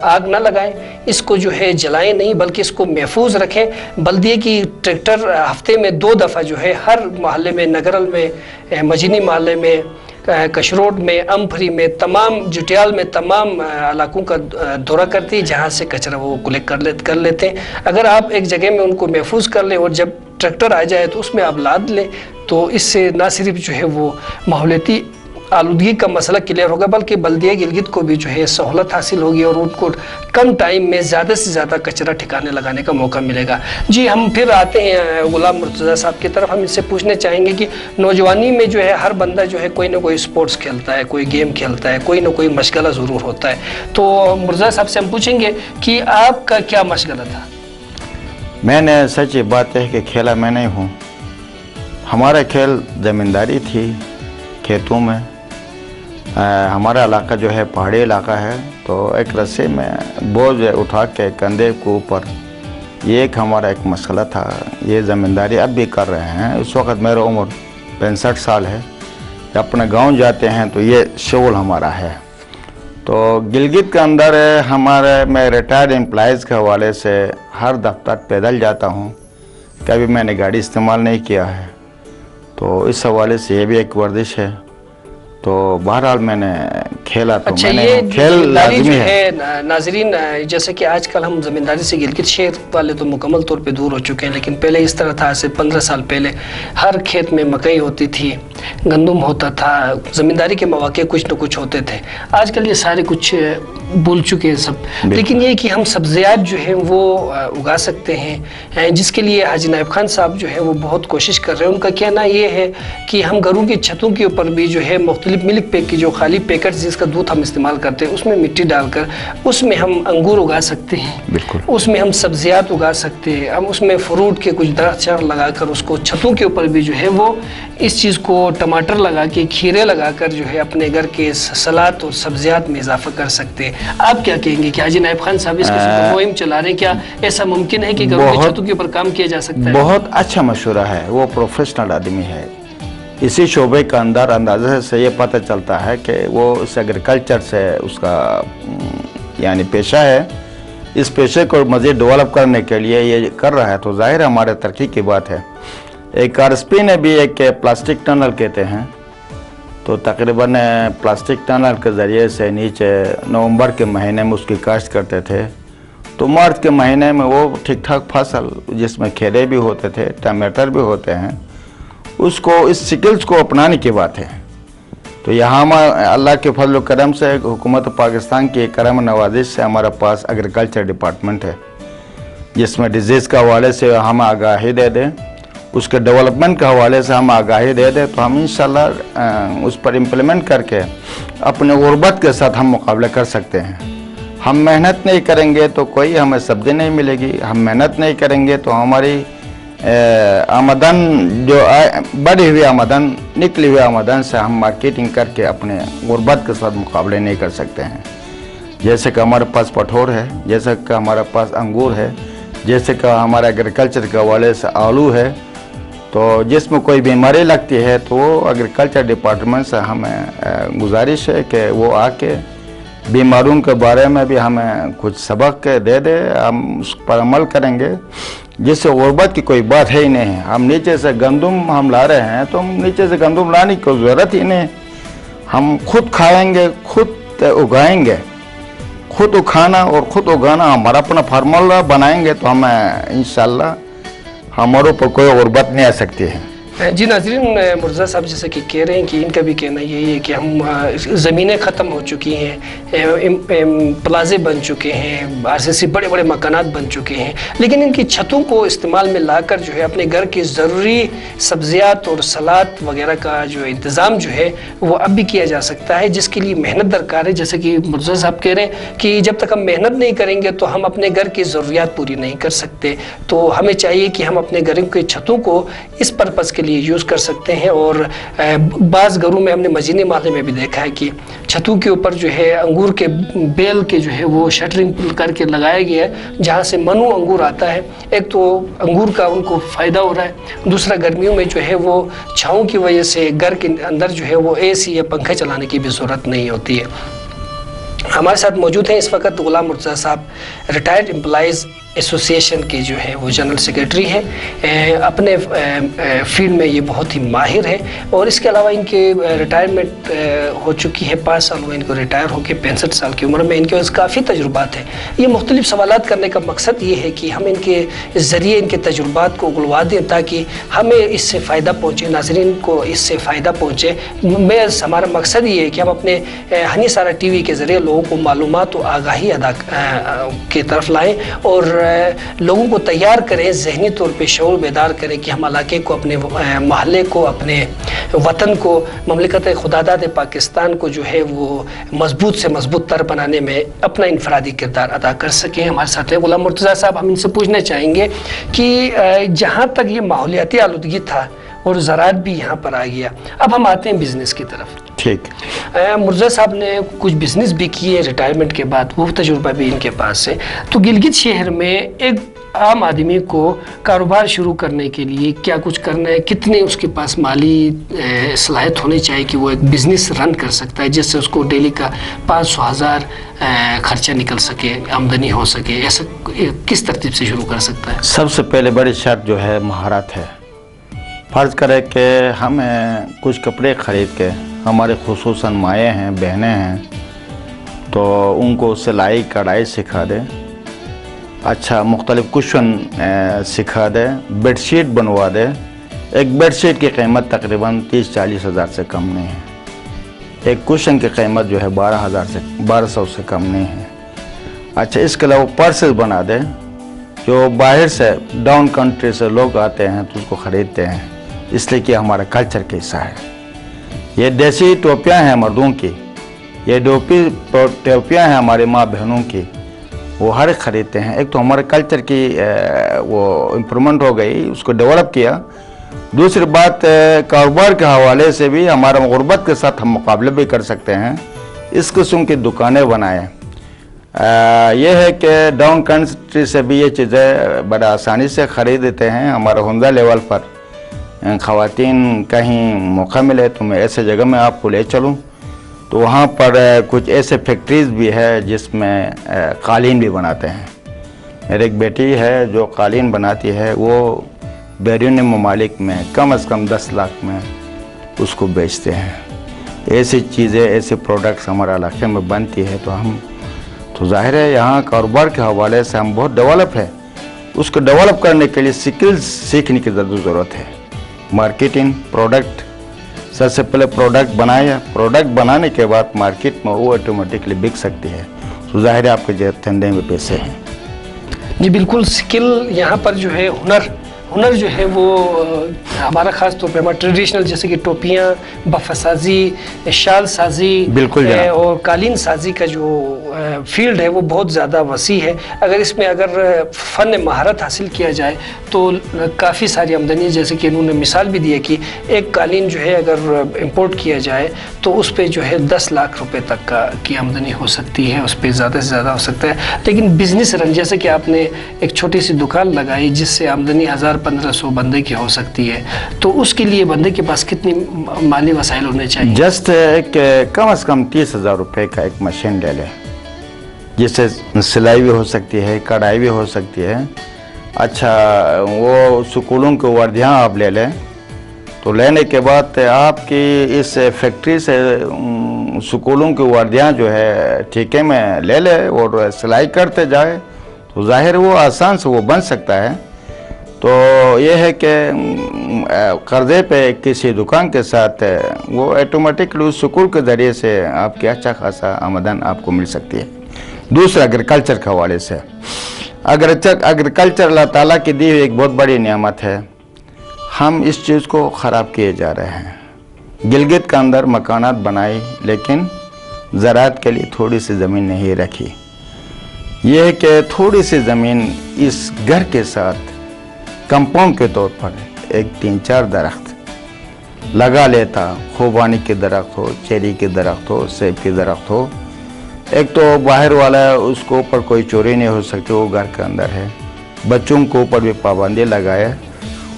आग ना लगाएं, इसको जो है जलाएं नहीं, बल्कि इसको महफूज रखें। बल्दिये की ट्रैक्टर हफ्ते में 2 दफ़ा जो है हर मोहल्ले में, नगरल में, मजीनी मोहल्ले में, कशरोड में, अम्फरी में, तमाम जुटियाल में, तमाम इलाकों का दौरा करती है जहाँ से कचरा वो कलेक्ट कर लेते हैं। अगर आप एक जगह में उनको महफूज कर लें और जब ट्रैक्टर आ जाए तो उसमें आप लाद लें, तो इससे ना सिर्फ जो है वो माहौलियाती आलूदगी का मसला क्लियर होगा, बल्कि बल्दिया गिलगित को भी जो है सहूलत हासिल होगी और उनको कम टाइम में ज़्यादा से ज़्यादा कचरा ठिकाने लगाने का मौका मिलेगा। जी, हम फिर आते हैं गुलाम मुर्तज़ा साहब की तरफ। हम इससे पूछने चाहेंगे कि नौजवानी में जो है हर बंदा जो है कोई ना कोई स्पोर्ट्स खेलता है, कोई गेम खेलता है, कोई ना कोई मशगला ज़रूर होता है। तो मुर्तज़ा साहब से हम पूछेंगे कि आपका क्या मशगला था? मैंने सच बात है कि खेला मैं नहीं हूँ। हमारा खेल ज़मींदारी थी, खेतों में। हमारा इलाका जो है पहाड़ी इलाका है, तो एक रस्से में बोझ उठा के कंधे के ऊपर, ये एक हमारा एक मसला था। ये ज़मींदारी अब भी कर रहे हैं। उस वक़्त मेरी उम्र 65 साल है। जब अपने गांव जाते हैं तो ये शगल हमारा है। तो गिलगित के अंदर हमारे, मैं रिटायर्ड एम्प्लॉइज़ के हवाले से हर दफ्तर पैदल जाता हूँ, कभी मैंने गाड़ी इस्तेमाल नहीं किया है। तो इस हवाले से ये भी एक वर्जिश है। तो बहरहाल मैंने खेला, तो अच्छा, मैंने ये खेल लाज़मी है। नाजरीन, जैसे कि आजकल हम ज़मींदारी से गिलगित शहर वाले तो मुकम्मल तौर पे दूर हो चुके हैं, लेकिन पहले इस तरह था। से 15 साल पहले हर खेत में मकई होती थी, गंदम होता था, ज़मींदारी के मौके कुछ न कुछ होते थे। आजकल ये सारे कुछ भूल चुके हैं सब। लेकिन ये कि हम सब्जियात जो है वो उगा सकते हैं, जिसके लिए हाजी नायब खान साहब जो है वो बहुत कोशिश कर रहे हैं। उनका कहना ये है कि हम घरों की छतों के ऊपर भी जो है मुख्तलिफ मिल्क पैक की जो खाली पैकेट जिसका दूध हम इस्तेमाल करते हैं, उसमें मिट्टी डालकर उसमें हम अंगूर उगा सकते हैं, उसमें हम सब्जियात उगा सकते हैं, हम उसमें फ्रूट के कुछ दरख्त लगाकर उसको छतों के ऊपर भी जो है वो इस चीज़ को टमाटर लगा के, खीरे लगा कर जो है अपने घर के सलाद और सब्जियात में इजाफा कर सकते हैं। आप क्या कहेंगे कि हाजी नायब खान साहब इस किस्म की मुहिम चला रहे हैं? क्या ऐसा मुमकिन है कि घरों की छतों के ऊपर काम किया जा सकता है? बहुत अच्छा मशवरा है। वो प्रोफेशनल आदमी है इसी शोबे के अंदर। अंदाजे से ये पता चलता है कि वो इस एग्रीकल्चर से उसका यानी पेशा है। इस पेशे को मज़ीद डेवलप करने के लिए ये कर रहा है, तो जाहिर है हमारे तरक्की की बात है। एक आरएसपी ने भी एक प्लास्टिक टनल कहते हैं, तो तकरीबन प्लास्टिक टनल के ज़रिए से नीचे नवंबर के महीने में उसकी काश्त करते थे, तो मार्च के महीने में वो ठीक ठाक फसल जिसमें खेरे भी होते थे, टमाटर भी होते हैं, उसको इस स्किल्स को अपनाने की बात है। तो यहाँ अल्लाह के फजल करम से हुकूमत पाकिस्तान की करम नवाजिश से हमारे पास एग्रीकल्चर डिपार्टमेंट है, जिसमें डिजीज़ के हवाले से हम आगाही दे दें, उसके डेवलपमेंट के हवाले से हम आगाही दे दें, तो हम इंशाल्लाह उस पर इम्प्लीमेंट करके अपने गुर्बत के साथ हम मुकाबला कर सकते हैं। हम मेहनत नहीं करेंगे तो कोई हमें सब्ज़ी नहीं मिलेगी, हम मेहनत नहीं करेंगे तो हमारी आमदन जो बढ़ी हुई आमदन, निकली हुई आमदन से हम मार्केटिंग करके अपने गुर्बत के साथ मुकाबले नहीं कर सकते हैं। जैसे कि हमारे पास कठोर है, जैसे कि हमारे पास अंगूर है, जैसे कि हमारा एग्रीकल्चर के हवाले से आलू है, तो जिसमें कोई बीमारी लगती है तो वो एग्रीकल्चर डिपार्टमेंट से हमें गुजारिश है कि वो आके बीमारियों के बारे में भी हमें कुछ सबक दे दे, हम उस पर अमल करेंगे। जिससे गुर्बत की कोई बात है ही नहीं है। हम नीचे से गंदम हम ला रहे हैं तो हम नीचे से गंदम लाने की कोई ज़रूरत ही नहीं, हम खुद खाएंगे, खुद उगाएंगे। खुद खाना और खुद उगाना हमारा अपना फार्मूला बनाएंगे तो हमें इंशाल्लाह हमारे ऊपर कोई गुर्बत नहीं आ सकती है। जी नाज़रीन, मुर्तज़ा साहब जैसे कि कह रहे हैं कि इनका भी कहना यही है कि हम ज़मीनें ख़त्म हो चुकी हैं, प्लाजे बन चुके हैं, आरसीसी बड़े बड़े मकानात बन चुके हैं, लेकिन इनकी छतों को इस्तेमाल में लाकर जो है अपने घर की ज़रूरी सब्ज़ियात और सलाद वगैरह का जो इंतज़ाम जो है वो अब भी किया जा सकता है, जिसके लिए मेहनत दरकार है। जैसे कि मुर्तज़ा साहब कह रहे हैं कि जब तक हम मेहनत नहीं करेंगे तो हम अपने घर की ज़रूरियात पूरी नहीं कर सकते। तो हमें चाहिए कि हम अपने घर की छतों को इस पर्पज़ के लिए यूज़ कर सकते हैं। और बाज़ घरों में हमने मजीनी माले में भी देखा है कि छतों के ऊपर जो है अंगूर के बेल के जो है वो शटरिंग करके लगाया गया है, जहाँ से मनु अंगूर आता है। एक तो अंगूर का उनको फ़ायदा हो रहा है, दूसरा गर्मियों में जो है वो छाँव की वजह से घर के अंदर जो है वो AC या पंखे चलाने की भी ज़रूरत नहीं होती है। हमारे साथ मौजूद हैं इस वक्त गुलाम मुर्तज़ा साहब, रिटायर्ड एम्प्लॉइज़ एसोसिएशन के जो है वो जनरल सेक्रेटरी हैं। अपने फील्ड में ये बहुत ही माहिर है और इसके अलावा इनके रिटायरमेंट हो चुकी है, 5 साल हुए इनको रिटायर होकर, 65 साल की उम्र में इनके पास काफ़ी तजुर्बात है। ये मुख्तलिफ सवालात करने का मकसद ये है कि हम इनके ज़रिए इनके तजुर्बात को उगलवा दें ताकि हमें इससे फ़ायदा पहुँचे, नाज़रीन को इससे फ़ायदा पहुँचे। हमारा मकसद ये है कि हम अपने हनी सारा TV के ज़रिए लोगों को मालूमात और आगाही अदा की तरफ लाएँ और लोगों को तैयार करें, ज़हनी तौर पे शऊर बेदार करें कि हम इलाके को, अपने महल्ले को, अपने वतन को, ममलिकत खुदादाद पाकिस्तान को जो है वो मजबूत से मजबूत तर बनाने में अपना इनफरादी किरदार अदा कर सकें। हमारे साथ है गुलाम मुर्तज़ा साहब। हम इनसे पूछना चाहेंगे कि जहाँ तक ये माहौलियाती आलूदगी था और ज़राअत भी यहाँ पर आ गया, अब हम आते हैं बिज़नेस की तरफ। ठीक, मुर्तज़ा साहब ने कुछ बिज़नेस भी किए रिटायरमेंट के बाद, वो तजुर्बा भी इनके पास है। तो गिलगित शहर में एक आम आदमी को कारोबार शुरू करने के लिए क्या कुछ करना है, कितने उसके पास माली सलाहियत होनी चाहिए कि वो एक बिज़नेस रन कर सकता है जिससे उसको डेली का 500,000 खर्चा निकल सके, आमदनी हो सके, ऐसा किस तरतीब से शुरू कर सकता है? सबसे पहले बड़ी शर्त जो है महारत है। फ़र्ज़ करें कि हमें कुछ कपड़े ख़रीद के, हमारे खुसूसन माएँ हैं, बहनें हैं, तो उनको सिलाई कढ़ाई सिखा दें, अच्छा मुख्तलिफ कुशन सिखा दें, बेडशीट बनवा दें। एक बेडशीट की कीमत तकरीबन 30-40 हज़ार से कम नहीं है। एक कुशन की कीमत जो है 1200 से कम नहीं है। अच्छा, इसके अलावा पर्सेस बना दें, जो बाहर से डाउन कंट्री से लोग आते हैं तो उसको ख़रीदते हैं, इसलिए कि हमारा कल्चर का हिस्सा है। ये देसी टोपियाँ हैं मर्दों की, ये टोपियाँ हैं हमारे माँ बहनों की, वो हर ख़रीदते हैं। एक तो हमारे कल्चर की वो इम्प्रूवमेंट हो गई, उसको डेवलप किया। दूसरी बात, कारोबार के हवाले से भी हमारा गुर्बत के साथ हम मुकाबले भी कर सकते हैं। इस किस्म की दुकानें बनाएं। यह है कि डाउन कंट्री से भी ये चीज़ें बड़ा आसानी से ख़रीद देते हैं। हमारा हुंदा लेवल पर ख़वातीन कहीं मौका मिले तो मैं ऐसे जगह में आपको ले चलूँ, तो वहाँ पर कुछ ऐसे फैक्ट्रीज़ भी है जिसमें कालीन भी बनाते हैं। मेरी एक बेटी है जो कालीन बनाती है, वो बैरून ममालिक में कम से कम 10 लाख में उसको बेचते हैं। ऐसी चीज़ें, ऐसे प्रोडक्ट्स हमारे इलाके में बनती है, तो हम तो जाहिर है यहाँ कारोबार के हवाले से हम बहुत डेवलप है। उसको डेवलप करने के लिए स्किल्स सीखने की ज़रूरत है। मार्केटिंग, प्रोडक्ट, सबसे पहले प्रोडक्ट बनाया, प्रोडक्ट बनाने के बाद मार्केट में वो ऑटोमेटिकली बिक सकती है। तो जाहिर है आपके धंधे में पैसे हैं। जी बिल्कुल, स्किल यहाँ पर जो है हुनर जो है वो हमारा ख़ास तौर पे हमारा ट्रेडिशनल, जैसे कि टोपियाँ, बफ़साजी, शाल साजी, बिल्कुल और कालीन साजी का जो फील्ड है वो बहुत ज़्यादा वसी है। अगर इसमें अगर फ़न महारत हासिल किया जाए तो काफ़ी सारी आमदनी, जैसे कि इन्होंने मिसाल भी दी है कि एक कालीन जो है अगर इंपोर्ट किया जाए तो उस पर जो है 10 लाख रुपए तक की आमदनी हो सकती है, उस पर ज़्यादा से ज़्यादा हो सकता है। लेकिन बिज़नेस रन, जैसे कि आपने एक छोटी सी दुकान लगाई जिससे आमदनी 1000-1500 बंदे की हो सकती है, तो उसके लिए बंदे के पास कितनी माली वसाइल होने चाहिए? जस्ट एक कम से कम 30,000 रुपये का एक मशीन ले लें, जिससे सिलाई भी हो सकती है, कढ़ाई भी हो सकती है। अच्छा, वो स्कूलों की वर्दियाँ आप ले लें, तो लेने के बाद आपकी इस फैक्ट्री से स्कूलों की वर्दियाँ जो है ठेके में ले ले और सिलाई करते जाए, तो जाहिर वो आसान से वो बन सकता है। तो ये है कि कर्ज़े पे किसी दुकान के साथ वो ऑटोमेटिकली उस स्कूल के ज़रिए से आपकी अच्छा खासा आमदन आपको मिल सकती है। दूसरा, एग्रीकल्चर के हवाले से, एग्रीकल्चर अल्लाह ताला की दी हुई एक बहुत बड़ी नेमत है। हम इस चीज़ को ख़राब किए जा रहे हैं। गिलगित के अंदर मकानात बनाए लेकिन ज़राअत के लिए थोड़ी सी ज़मीन नहीं रखी। यह है कि थोड़ी सी ज़मीन इस घर के साथ कंपाउंड के तौर पर एक 3-4 दरख्त लगा लेता, खुबानी के दरख्त हो, चेरी के दरख्त हो, सेब के दरख्त हो, एक तो बाहर वाला उसको ऊपर कोई चोरी नहीं हो सकती, वो घर के अंदर है। बच्चों के ऊपर भी पाबंदी लगाए,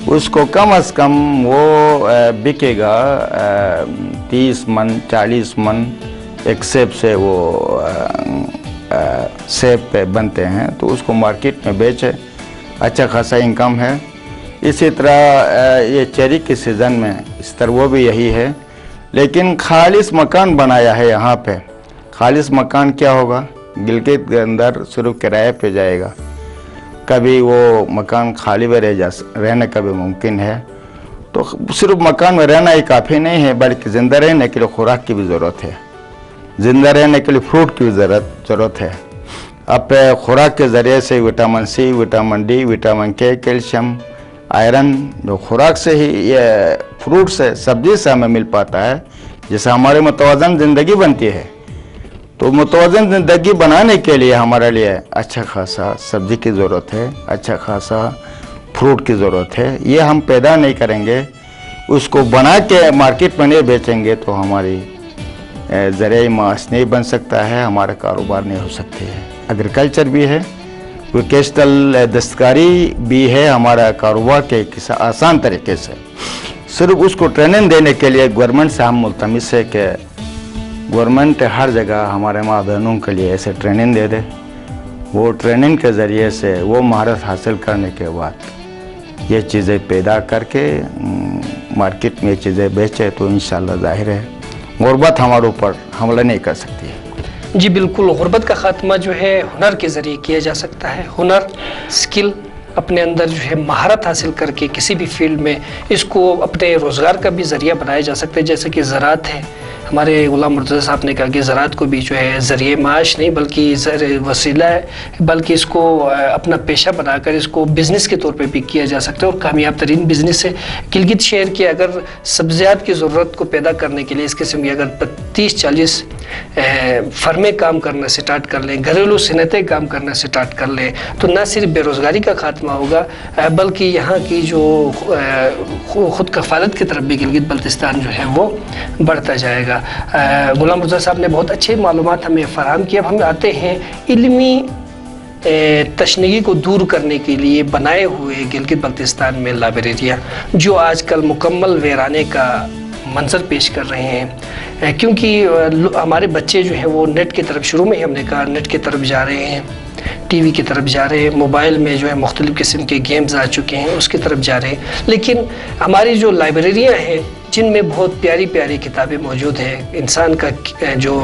उसको कम से कम वो बिकेगा 30 मन 40 मन एक सेब से वो सेब पे बनते हैं, तो उसको मार्केट में बेचे, अच्छा खासा इनकम है। इसी तरह ये चेरी के सीज़न में इस तरह वो भी यही है। लेकिन खालिस मकान बनाया है यहाँ पे, खालिस मकान क्या होगा, गिलगित के अंदर सिर्फ किराए पे जाएगा, कभी वो मकान खाली में रहने का भी मुमकिन है। तो सिर्फ मकान में रहना ही काफ़ी नहीं है, बल्कि ज़िंदा रहने के लिए खुराक की भी ज़रूरत है, ज़िंदा रहने के लिए फ्रूट की भी ज़रूरत है। अब खुराक के ज़रिए से vitamin C, vitamin D, vitamin K, calcium, iron जो खुराक से ही, ये फ्रूट से, सब्जी से हमें मिल पाता है, जिससे हमारे मुतवाज़न ज़िंदगी बनती है। तो मुतवाज़न ज़िंदगी बनाने के लिए हमारे लिए अच्छा खासा सब्ज़ी की ज़रूरत है, अच्छा खासा फ्रूट की ज़रूरत है। ये हम पैदा नहीं करेंगे, उसको बना के मार्केट में नहीं बेचेंगे तो हमारी ज़रिए माश नहीं बन सकता है, हमारा कारोबार नहीं हो सकते है। एग्रीकल्चर भी है, वोकेशनल दस्तकारी भी है हमारा कारोबार के किसी आसान तरीके से। सिर्फ उसको ट्रेनिंग देने के लिए गवर्नमेंट से हम मुल्तमिस है कि गवर्नमेंट हर जगह हमारे माँ बहनों के लिए ऐसे ट्रेनिंग दे दे। वो ट्रेनिंग के ज़रिए से वो महारत हासिल करने के बाद ये चीज़ें पैदा करके मार्केट में ये चीज़ें बेचे, तो इंशाल्लाह ज़ाहिर है गुर्बत हमारे ऊपर हमला नहीं कर सकती है। जी बिल्कुल, गुर्बत का ख़ात्मा जो है हुनर के ज़रिए किया जा सकता है। हुनर, स्किल, अपने अंदर जो है महारत हासिल करके किसी भी फील्ड में इसको अपने रोज़गार का भी ज़रिया बनाया जा सकता है। जैसे कि ज़राअत है, हमारे गुलाम मुर्तज़ा साहब ने कहा कि ज़राअत को भी जो है ज़रिए माश नहीं बल्कि वसीला है, बल्कि इसको अपना पेशा बनाकर इसको बिज़नेस के तौर पे भी किया जा सकता है और कामयाब तरीन बिज़नेस है। गिलगित शहर की अगर सब्ज़ियात की ज़रूरत को पैदा करने के लिए इस किस्म की अगर 30-40 फर्में काम करना स्टार्ट कर लें, घरेलू सनतें काम करना स्टार्ट कर लें, तो न सिर्फ बेरोज़गारी का खात्मा होगा बल्कि यहाँ की जो ख़ुद कफ़ालत की तरफ भी गिलगित बल्तिस्तान जो है वो बढ़ता जाएगा। गुलाम मुर्तज़ा साहब ने बहुत अच्छे मालूमात हमें फ़राहम किया। अब हम आते हैं इल्मी तशनीगी को दूर करने के लिए बनाए हुए गिलगित बल्तिस्तान में लाइब्रेरियाँ जो आजकल मुकम्मल वीराने का मंजर पेश कर रहे हैं, क्योंकि हमारे बच्चे जो हैं वो नेट की तरफ, शुरू में ही हमने कहा, नेट की तरफ जा रहे हैं, टीवी की तरफ जा रहे हैं, मोबाइल में जो है मुख्तलिफ़ किस्म के गेम्स आ चुके हैं उसकी तरफ जा रहे हैं। लेकिन हमारी जो लाइब्रेरियाँ हैं जिनमें बहुत प्यारी प्यारी किताबें मौजूद हैं, इंसान का जो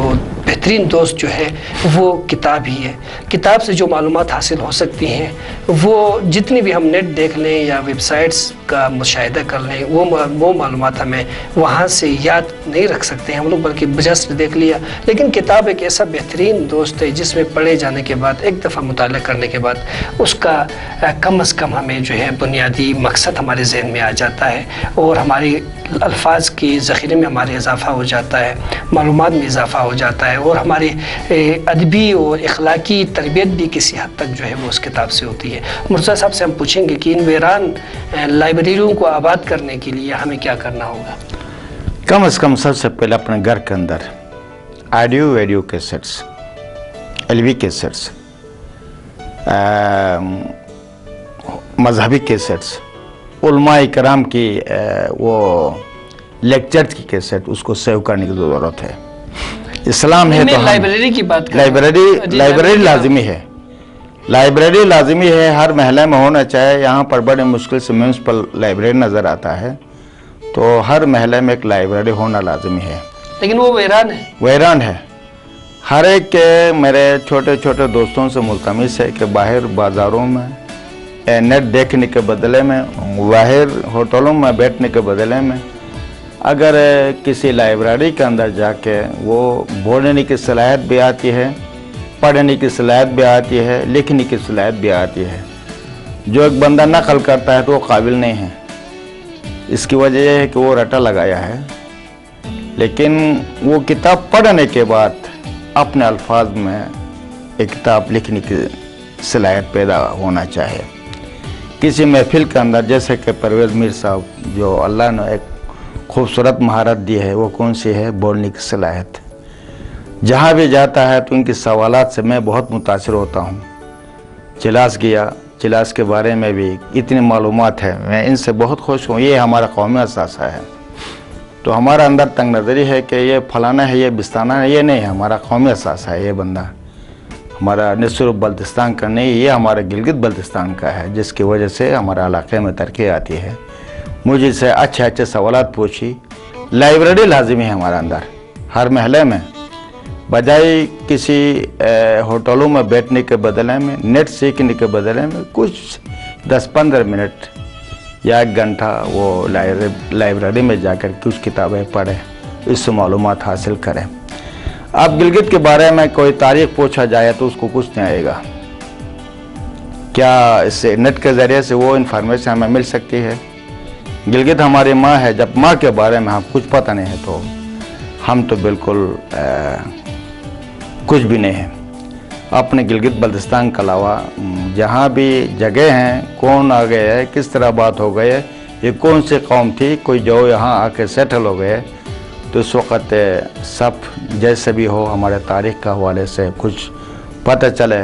बेहतरीन दोस्त जो है वो किताब ही है। किताब से जो मालूमात हासिल हो सकती हैं वो जितनी भी हम नेट देख लें या वेबसाइट्स का मुशाहिदा कर लें वो मालूमात हमें वहाँ से याद नहीं रख सकते हैं हम लोग, बल्कि जस्ट देख लिया। लेकिन किताब एक ऐसा बेहतरीन दोस्त है जिसमें पढ़े जाने के बाद, एक दफ़ा मुताला करने के बाद उसका कम अज़ कम हमें जो है बुनियादी मकसद हमारे जहन में आ जाता है और हमारी अल्फाज के ज़ख़ीरे में हमारे इजाफ़ा हो जाता है, मालूमात में इजाफ़ा हो जाता है, और हमारी अदबी और अखलाकी तरबियत भी किसी हद तक जो है वो उस किताब से होती है। मुर्तज़ा साहब से हम पूछेंगे कि इन वीरान लाइब्रेरियों को आबाद करने के लिए हमें क्या करना होगा? कम से कम सबसे पहले अपने घर के अंदर audio video cassettes, LV cassettes, मजहबी कैसेट्स, उलमा इकराम की वो लेक्चर्स की कैसेट, उसको सेव करने की ज़रूरत है। इस्लाम है तो लाइब्रेरी की बात करें, लाइब्रेरी लाजमी है, लाइब्रेरी लाजमी है, हर महल्ले में होना चाहिए। यहाँ पर बड़े मुश्किल से म्यूनसिपल लाइब्रेरी नज़र आता है, तो हर महल्ले में एक लाइब्रेरी होना लाजमी है। लेकिन वो वीरान है। हर एक के मेरे छोटे छोटे दोस्तों से मुल्तमिस है कि बाहर बाज़ारों में नेट देखने के बदले में, बाहर होटलों में बैठने के बदले में, अगर किसी लाइब्रेरी के अंदर जाके वो बोलने की सलाहियत भी आती है, पढ़ने की सलाहियत भी आती है, लिखने की सलाहियत भी आती है। जो एक बंदा नकल करता है तो वो काबिल नहीं है। इसकी वजह यह है कि वो रटा लगाया है, लेकिन वो किताब पढ़ने के बाद अपने अल्फाज में एक किताब लिखने की सलाहियत पैदा होना चाहिए। किसी महफिल के अंदर, जैसे कि परवेज़ मीर साहब, जो अल्लाह ने एक खूबसूरत महारत दी है, वो कौन सी है? बोलने की सलाहियत। जहाँ भी जाता है तो उनके सवालात से मैं बहुत मुतासिर होता हूँ। चिलास गया, चिलास के बारे में भी इतनी मालूमात है, मैं इनसे बहुत खुश हूँ। ये हमारा कौमी असासा है। तो हमारा अंदर तंग नज़री है कि ये फलाना है, ये बिस्ताना है, ये नहीं है। हमारा कौमी असासा है ये बंदा। हमारा निस्र बल्तिस्तान का नहीं, ये हमारा गिलगित बल्तिस्तान का है, जिसकी वजह से हमारे इलाके में तरक्की आती है। मुझे से अच्छे अच्छे सवालात पूछी। लाइब्रेरी लाजमी है हमारे अंदर, हर महल्ले में। बजाय किसी होटलों में बैठने के बदले में, नेट सीखने के बदले में, कुछ 10-15 मिनट या 1 घंटा वो लाइब्रेरी में जाकर कुछ किताबें पढ़ें, इससे मालूमात हासिल करें। अब गिलगित के बारे में कोई तारीख पूछा जाए तो उसको कुछ नहीं आएगा। क्या इससे नेट के ज़रिए से वो इन्फॉर्मेशन हमें मिल सकती है? गिलगित हमारी माँ है। जब माँ के बारे में हम कुछ पता नहीं है तो हम तो बिल्कुल कुछ भी नहीं है। अपने गिलगित बल्तिस्तान के अलावा जहाँ भी जगह हैं, कौन आ गए है, किस तरह बात हो गई है, ये कौन सी कौम थी, कोई जो यहाँ आके सेटल हो गए, तो इस वक्त सब जैसे भी हो हमारे तारीख़ के हवाले से कुछ पता चले।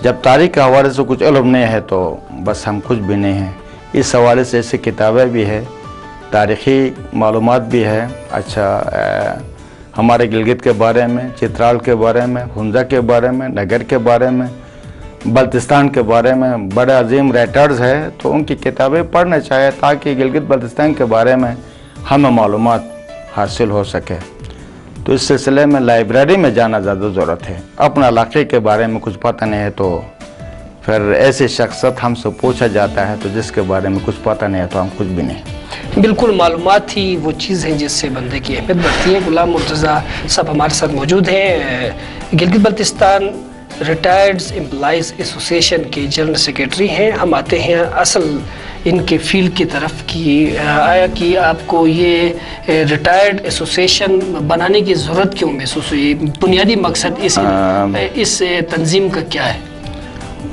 जब तारीख़ के हवाले से कुछ इल्म नहीं है तो बस हम कुछ भी नहीं हैं। इस हवाले से ऐसी किताबें भी है, तारीख़ी मालूमात भी है। अच्छा, हमारे गिलगित के बारे में, चित्राल के बारे में, हुंजा के बारे में, नगर के बारे में, बल्तिस्तान के बारे में बड़े अजीम राइटर्स हैं, तो उनकी किताबें पढ़ना चाहिए ताकि गिलगित बल्तिस्तान के बारे में हमें मालूमात हासिल हो सके। तो इस सिलसिले में लाइब्रेरी में जाना ज़्यादा ज़रूरत है। अपने इलाके के बारे में कुछ पता नहीं है तो फिर ऐसी शख्सियत हमसे पूछा जाता है, तो जिसके बारे में कुछ पता नहीं है तो हम कुछ भी नहीं। बिल्कुल, मालूमात ही वो चीज़ है जिससे बंदे की अहमियत बढ़ती है। गुलाम मुर्तज़ा साहब हमारे साथ मौजूद हैं, Gilgit Baltistan retired employees association के जनरल सेक्रेटरी हैं। हम आते हैं असल इनके फील्ड की तरफ कि आया कि आपको ये रिटायर्ड एसोसिएशन बनाने की ज़रूरत क्यों महसूस हुई? बुनियादी मकसद इस तंजीम का क्या है?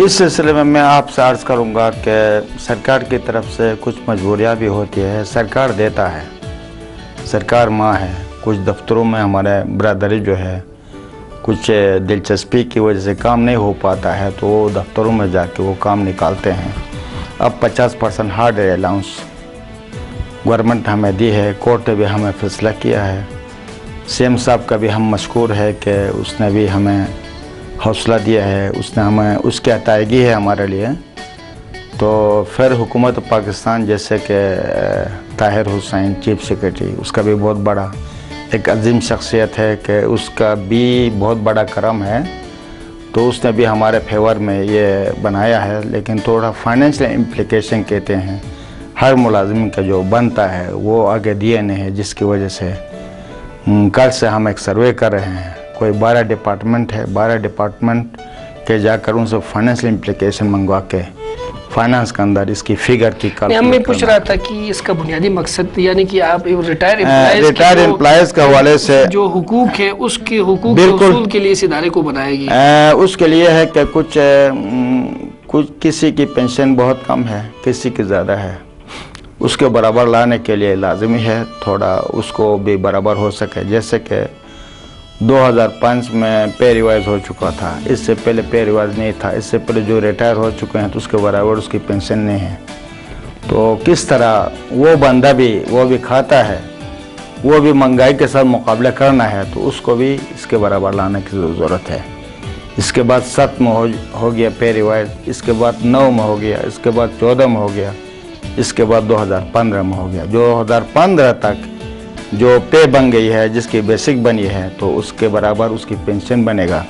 इस सिलसिले में मैं आपसे अर्ज़ करूँगा कि सरकार की तरफ से कुछ मजबूरियाँ भी होती है। सरकार देता है, सरकार माँ है। कुछ दफ्तरों में हमारे बरादरी जो है कुछ दिलचस्पी की वजह से काम नहीं हो पाता है, तो वो दफ्तरों में जाके वो काम निकालते हैं। अब 50% हार्ड अलाउंस गवर्नमेंट हमें दी है, कोर्ट ने भी हमें फैसला किया है। सीएम साहब का भी हम मशकूर है कि उसने भी हमें हौसला दिया है, उसने हमें उसकी अतायगी है हमारे लिए। तो फिर हुकूमत पाकिस्तान जैसे कि ताहिर हुसैन चीफ सेक्रेटरी, उसका भी बहुत बड़ा एक अजीम शख्सियत है कि उसका भी बहुत बड़ा करम है, तो उसने भी हमारे फेवर में ये बनाया है। लेकिन थोड़ा फाइनेंशियल इम्प्लिकेशन कहते हैं, हर मुलाजिम का जो बनता है वो आगे दिए नहीं है, जिसकी वजह से कल से हम एक सर्वे कर रहे हैं। कोई 12 डिपार्टमेंट है, 12 डिपार्टमेंट के जाकर उनसे फाइनेंशियल इम्प्लिकेशन मंगवा के फाइनेंस के अंदर इसकी फिगर की मैं पूछ रहा था कि इसका बुनियादी मकसद यानी कि आप रिटायर्ड एम्प्लॉयज के हवाले से जो हुकूक है उसके हुकूक के उसूल के लिए इस इदारे को बनाएगी। उसके लिए है कि कुछ किसी की पेंशन बहुत कम है, किसी की ज़्यादा है, उसके बराबर लाने के लिए लाजमी है थोड़ा उसको भी बराबर हो सके। जैसे कि 2005 में पे रिवाइज हो चुका था, इससे पहले पे रिवाइज नहीं था, इससे पहले जो रिटायर हो चुके हैं तो उसके बराबर उसकी पेंशन नहीं है। तो किस तरह वो बंदा भी वो भी खाता है, वो भी महंगाई के साथ मुकाबला करना है, तो उसको भी इसके बराबर लाने की ज़रूरत है। इसके बाद 7 में हो गया पे रिवाइज, इसके बाद 9 में हो गया, इसके बाद 14 में हो गया, इसके बाद 2015 में हो गया। 2015 तक जो पे बन गई है, जिसकी बेसिक बनी है, तो उसके बराबर उसकी पेंशन बनेगा।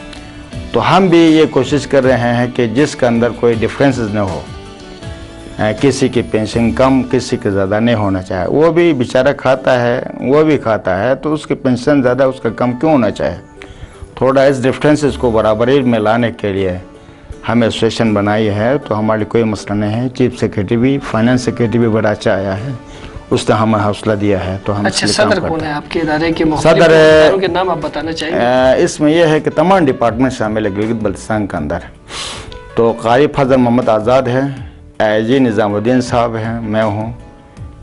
तो हम भी ये कोशिश कर रहे हैं कि जिसके अंदर कोई डिफरेंसेस न हो, किसी की पेंशन कम किसी के ज़्यादा नहीं होना चाहिए। वो भी बेचारा खाता है, वो भी खाता है, तो उसकी पेंशन ज़्यादा उसका कम क्यों होना चाहिए। थोड़ा इस डिफरेंसेस को बराबरी में लाने के लिए हमें एसोसिएशन बनाई है, तो हमारे लिए कोई मसला नहीं है। चीफ सेक्रेटरी भी, फाइनेंस सेक्रेटरी भी बड़ा अच्छा आया है, उसने हमें हौसला दिया है। तो हम अच्छा, सदर कौन है आपके इदारे के? सदर के नाम आप बताना चाहिए। इसमें यह है कि तमाम डिपार्टमेंट शामिल है गिलगित बल्तिस्तान के अंदर। तो कारी फजल मोहम्मद आज़ाद है, AIG निज़ामुद्दीन साहब हैं, मैं हूँ।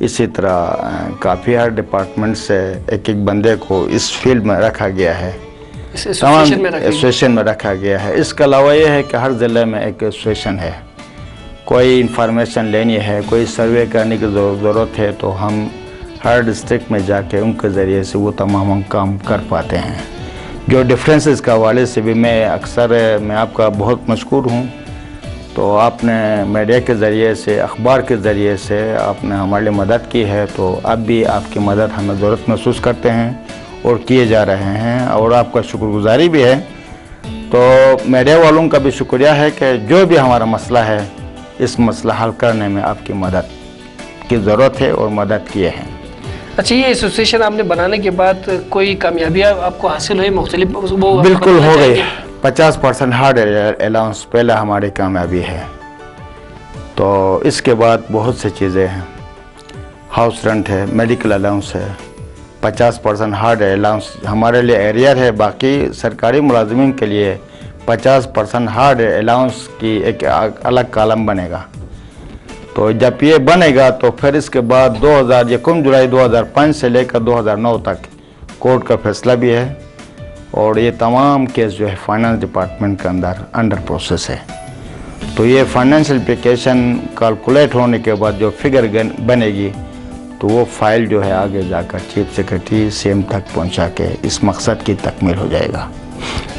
इसी तरह काफ़ी हर डिपार्टमेंट से एक बंदे को इस फील्ड में रखा गया है, तमाम एसोसिएशन में रखा गया है। इसके अलावा यह है कि हर ज़िले में एक एसोसिएशन है, कोई इंफॉर्मेशन लेनी है, कोई सर्वे करने की ज़रूरत है, तो हम हर डिस्ट्रिक्ट में जाके उनके ज़रिए से वो तमाम हम काम कर पाते हैं। जो डिफरेंसेस का हवाले से भी मैं आपका बहुत मशकूर हूँ। तो आपने मीडिया के ज़रिए से, अखबार के ज़रिए से आपने हमारे लिए मदद की है, तो अब भी आपकी मदद हमें ज़रूरत महसूस करते हैं और किए जा रहे हैं, और आपका शुक्रगुजारी भी है। तो मीडिया वालों का भी शुक्रिया है कि जो भी हमारा मसला है, इस मसला हल करने में आपकी मदद की ज़रूरत है और मदद किए हैं। अच्छा, ये एसोसिएशन आपने बनाने के बाद कोई कामयाबियाँ आपको हासिल हुई मुख्तलिफ? वो बिल्कुल हो गई। 50% हार्ड अलाउंस पहला हमारी कामयाबी है। तो इसके बाद बहुत सी चीज़ें हैं, हाउस रेंट है, मेडिकल अलाउंस है, 50% हार्ड अलाउंस हमारे लिए एरियर है। बाकी सरकारी मुलाजमीन के लिए 50% हार्ड अलाउंस की एक अलग कॉलम बनेगा। तो जब ये बनेगा तो फिर इसके बाद 1 जुलाई 2005 से लेकर 2009 तक कोर्ट का फैसला भी है, और ये तमाम केस जो है फाइनेंस डिपार्टमेंट के अंदर अंडर प्रोसेस है। तो ये फाइनेंशियल एप्लीकेशन कैलकुलेट होने के बाद जो फिगर बनेगी, तो वो फाइल जो है आगे जाकर चीफ सेक्रेटरी CM तक पहुंचा के इस मकसद की तकमील हो जाएगा।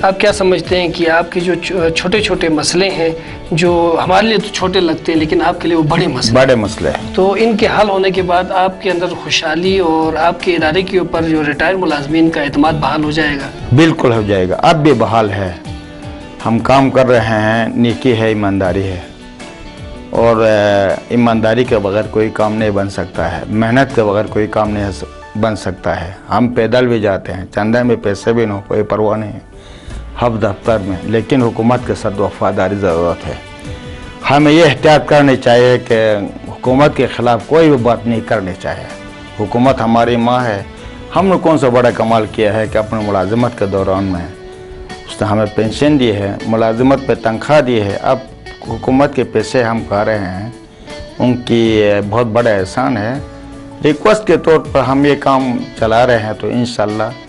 आप क्या समझते हैं कि आपके जो छोटे छोटे मसले हैं, जो हमारे लिए तो छोटे लगते हैं लेकिन आपके लिए वो बड़े मसले हैं, तो इनके हल होने के बाद आपके अंदर खुशहाली और आपके इदारे के ऊपर जो रिटायर्ड मुलाजमीन का एतमाद बहाल हो जाएगा? बिल्कुल हो जाएगा, अब भी बहाल है। हम काम कर रहे हैं, नेकी है, ईमानदारी है, और ईमानदारी के बगैर कोई काम नहीं बन सकता है, मेहनत के बगैर कोई काम नहीं बन सकता है। हम पैदल भी जाते हैं, चंदा में पैसे भी न हो, कोई परवाह नहीं है, हर दफ्तर में, लेकिन हुकूमत के साथ वफादारी ज़रूरत है। हमें ये एहतियात करनी चाहिए कि हुकूमत के ख़िलाफ़ कोई भी बात नहीं करनी चाहिए। हुकूमत हमारी माँ है। हमने कौन सा बड़ा कमाल किया है कि अपने मुलाजमत के दौरान में उसने हमें पेंशन दी है, मुलाजमत पे तनख्वाह दी है, अब हुकूमत के पैसे हम खा रहे हैं, उनकी बहुत बड़ा एहसान है। रिक्वेस्ट के तौर पर हम ये काम चला रहे हैं, तो इंशाअल्लाह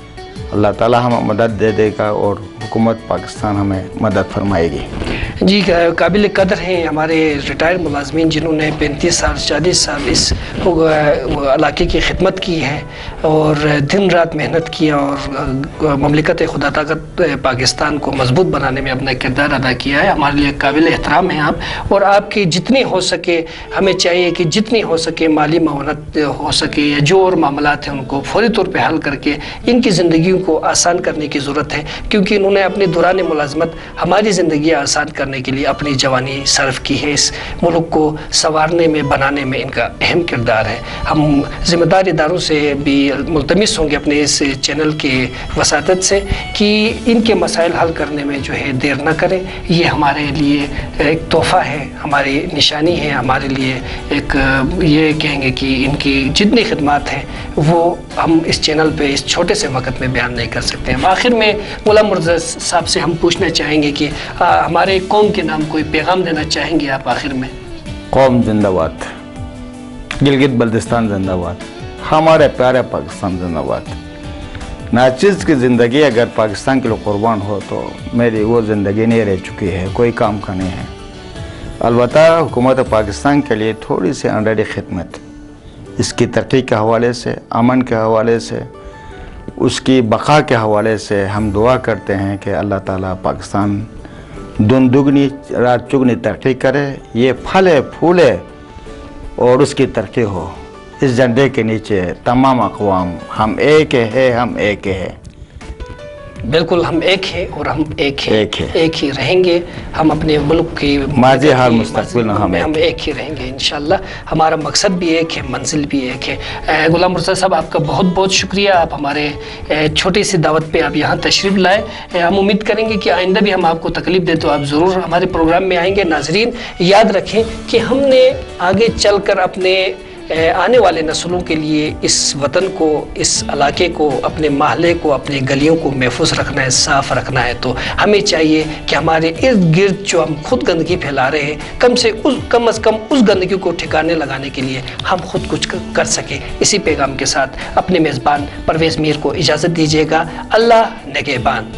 अल्लाह ताला हमें मदद दे देगा और हुकूमत पाकिस्तान हमें मदद फरमाएगी। जी, काबिल कदर हैं हमारे रिटायर्ड मुलाजमीन जिन्होंने 35 साल 40 साल इस इलाके की खिदमत की है और दिन रात मेहनत किया और ममलिकत खुदा ताकत पाकिस्तान को मजबूत बनाने में अपना किरदार अदा किया है। हमारे लिए काबिल एहतराम हैं आप, और आपकी जितनी हो सके हमें चाहिए कि जितनी हो सके माली मावनत हो सके या जो और मामलात हैं उनको फौरी तौर पर हल करके इनकी ज़िंदगी को आसान करने की ज़रूरत है, क्योंकि इन्होंने अपने दौरान मुलाजमत हमारी ज़िंदगी आसान करने करने के लिए अपनी जवानी सर्फ की है। इस मुल्क को संवारने में, बनाने में इनका अहम किरदार है। हम ज़िम्मेदार इदारों से भी मुल्तमिस होंगे अपने इस चैनल के वसातत से कि इनके मसाइल हल करने में जो है देर न करें। ये हमारे लिए एक तोहफ़ा है, हमारी निशानी है, हमारे लिए एक ये कहेंगे कि इनकी जितनी खिदमत हैं वो हम इस चैनल पे इस छोटे से वक्त में बयान नहीं कर सकते हैं। आखिर में गुलाम मुर्तज़ा साहब से हम पूछना चाहेंगे कि हमारे कौम के नाम कोई पैगाम देना चाहेंगे आप आखिर में? कौम जिंदाबाद, गिलगित बल्तिस्तान जिंदाबाद, हमारे प्यारे पाकिस्तान जिंदाबाद। नाचीज़ की ज़िंदगी अगर पाकिस्तान के लिए कुर्बान हो तो मेरी वो ज़िंदगी नहीं रह चुकी है, कोई काम का नहीं है। अलबत्ता हुकूमत पाकिस्तान के लिए थोड़ी सी ऑलरेडी खिदमत, इसकी तरक्की के हवाले से, अमन के हवाले से, उसकी बका के हवाले से हम दुआ करते हैं कि अल्लाह ताला पाकिस्तान दिन दुगनी रात चुगनी तरक्की करे, ये फले फूले और उसकी तरक्की हो। इस झंडे के नीचे तमाम अक़वाम हम एक है, हम एक है। बिल्कुल, हम एक हैं और हम एक ही रहेंगे। हम अपने मुल्क की माजी हाल मुस्तक़बिल हम एक ही रहेंगे इंशाअल्लाह। हमारा मकसद भी एक है, मंजिल भी एक है। गुलाम मुर्तज़ा साहब, आपका बहुत बहुत शुक्रिया, आप हमारे छोटी सी दावत पे आप यहाँ तशरीफ़ लाए। हम उम्मीद करेंगे कि आइंदा भी हम आपको तकलीफ़ दें तो आप ज़रूर हमारे प्रोग्राम में आएँगे। नाज़रीन, याद रखें कि हमने आगे चल कर अपने आने वाले नस्लों के लिए इस वतन को, इस इलाके को, अपने महल्ले को, अपनी गलियों को महफूज रखना है, साफ़ रखना है। तो हमें चाहिए कि हमारे इर्द गिर्द जो हम खुद गंदगी फैला रहे हैं, कम से कम उस गंदगी को ठिकाने लगाने के लिए हम खुद कुछ कर सकें। इसी पैगाम के साथ अपने मेज़बान परवेज़ मीर को इजाज़त दीजिएगा। अल्लाह निगहबान।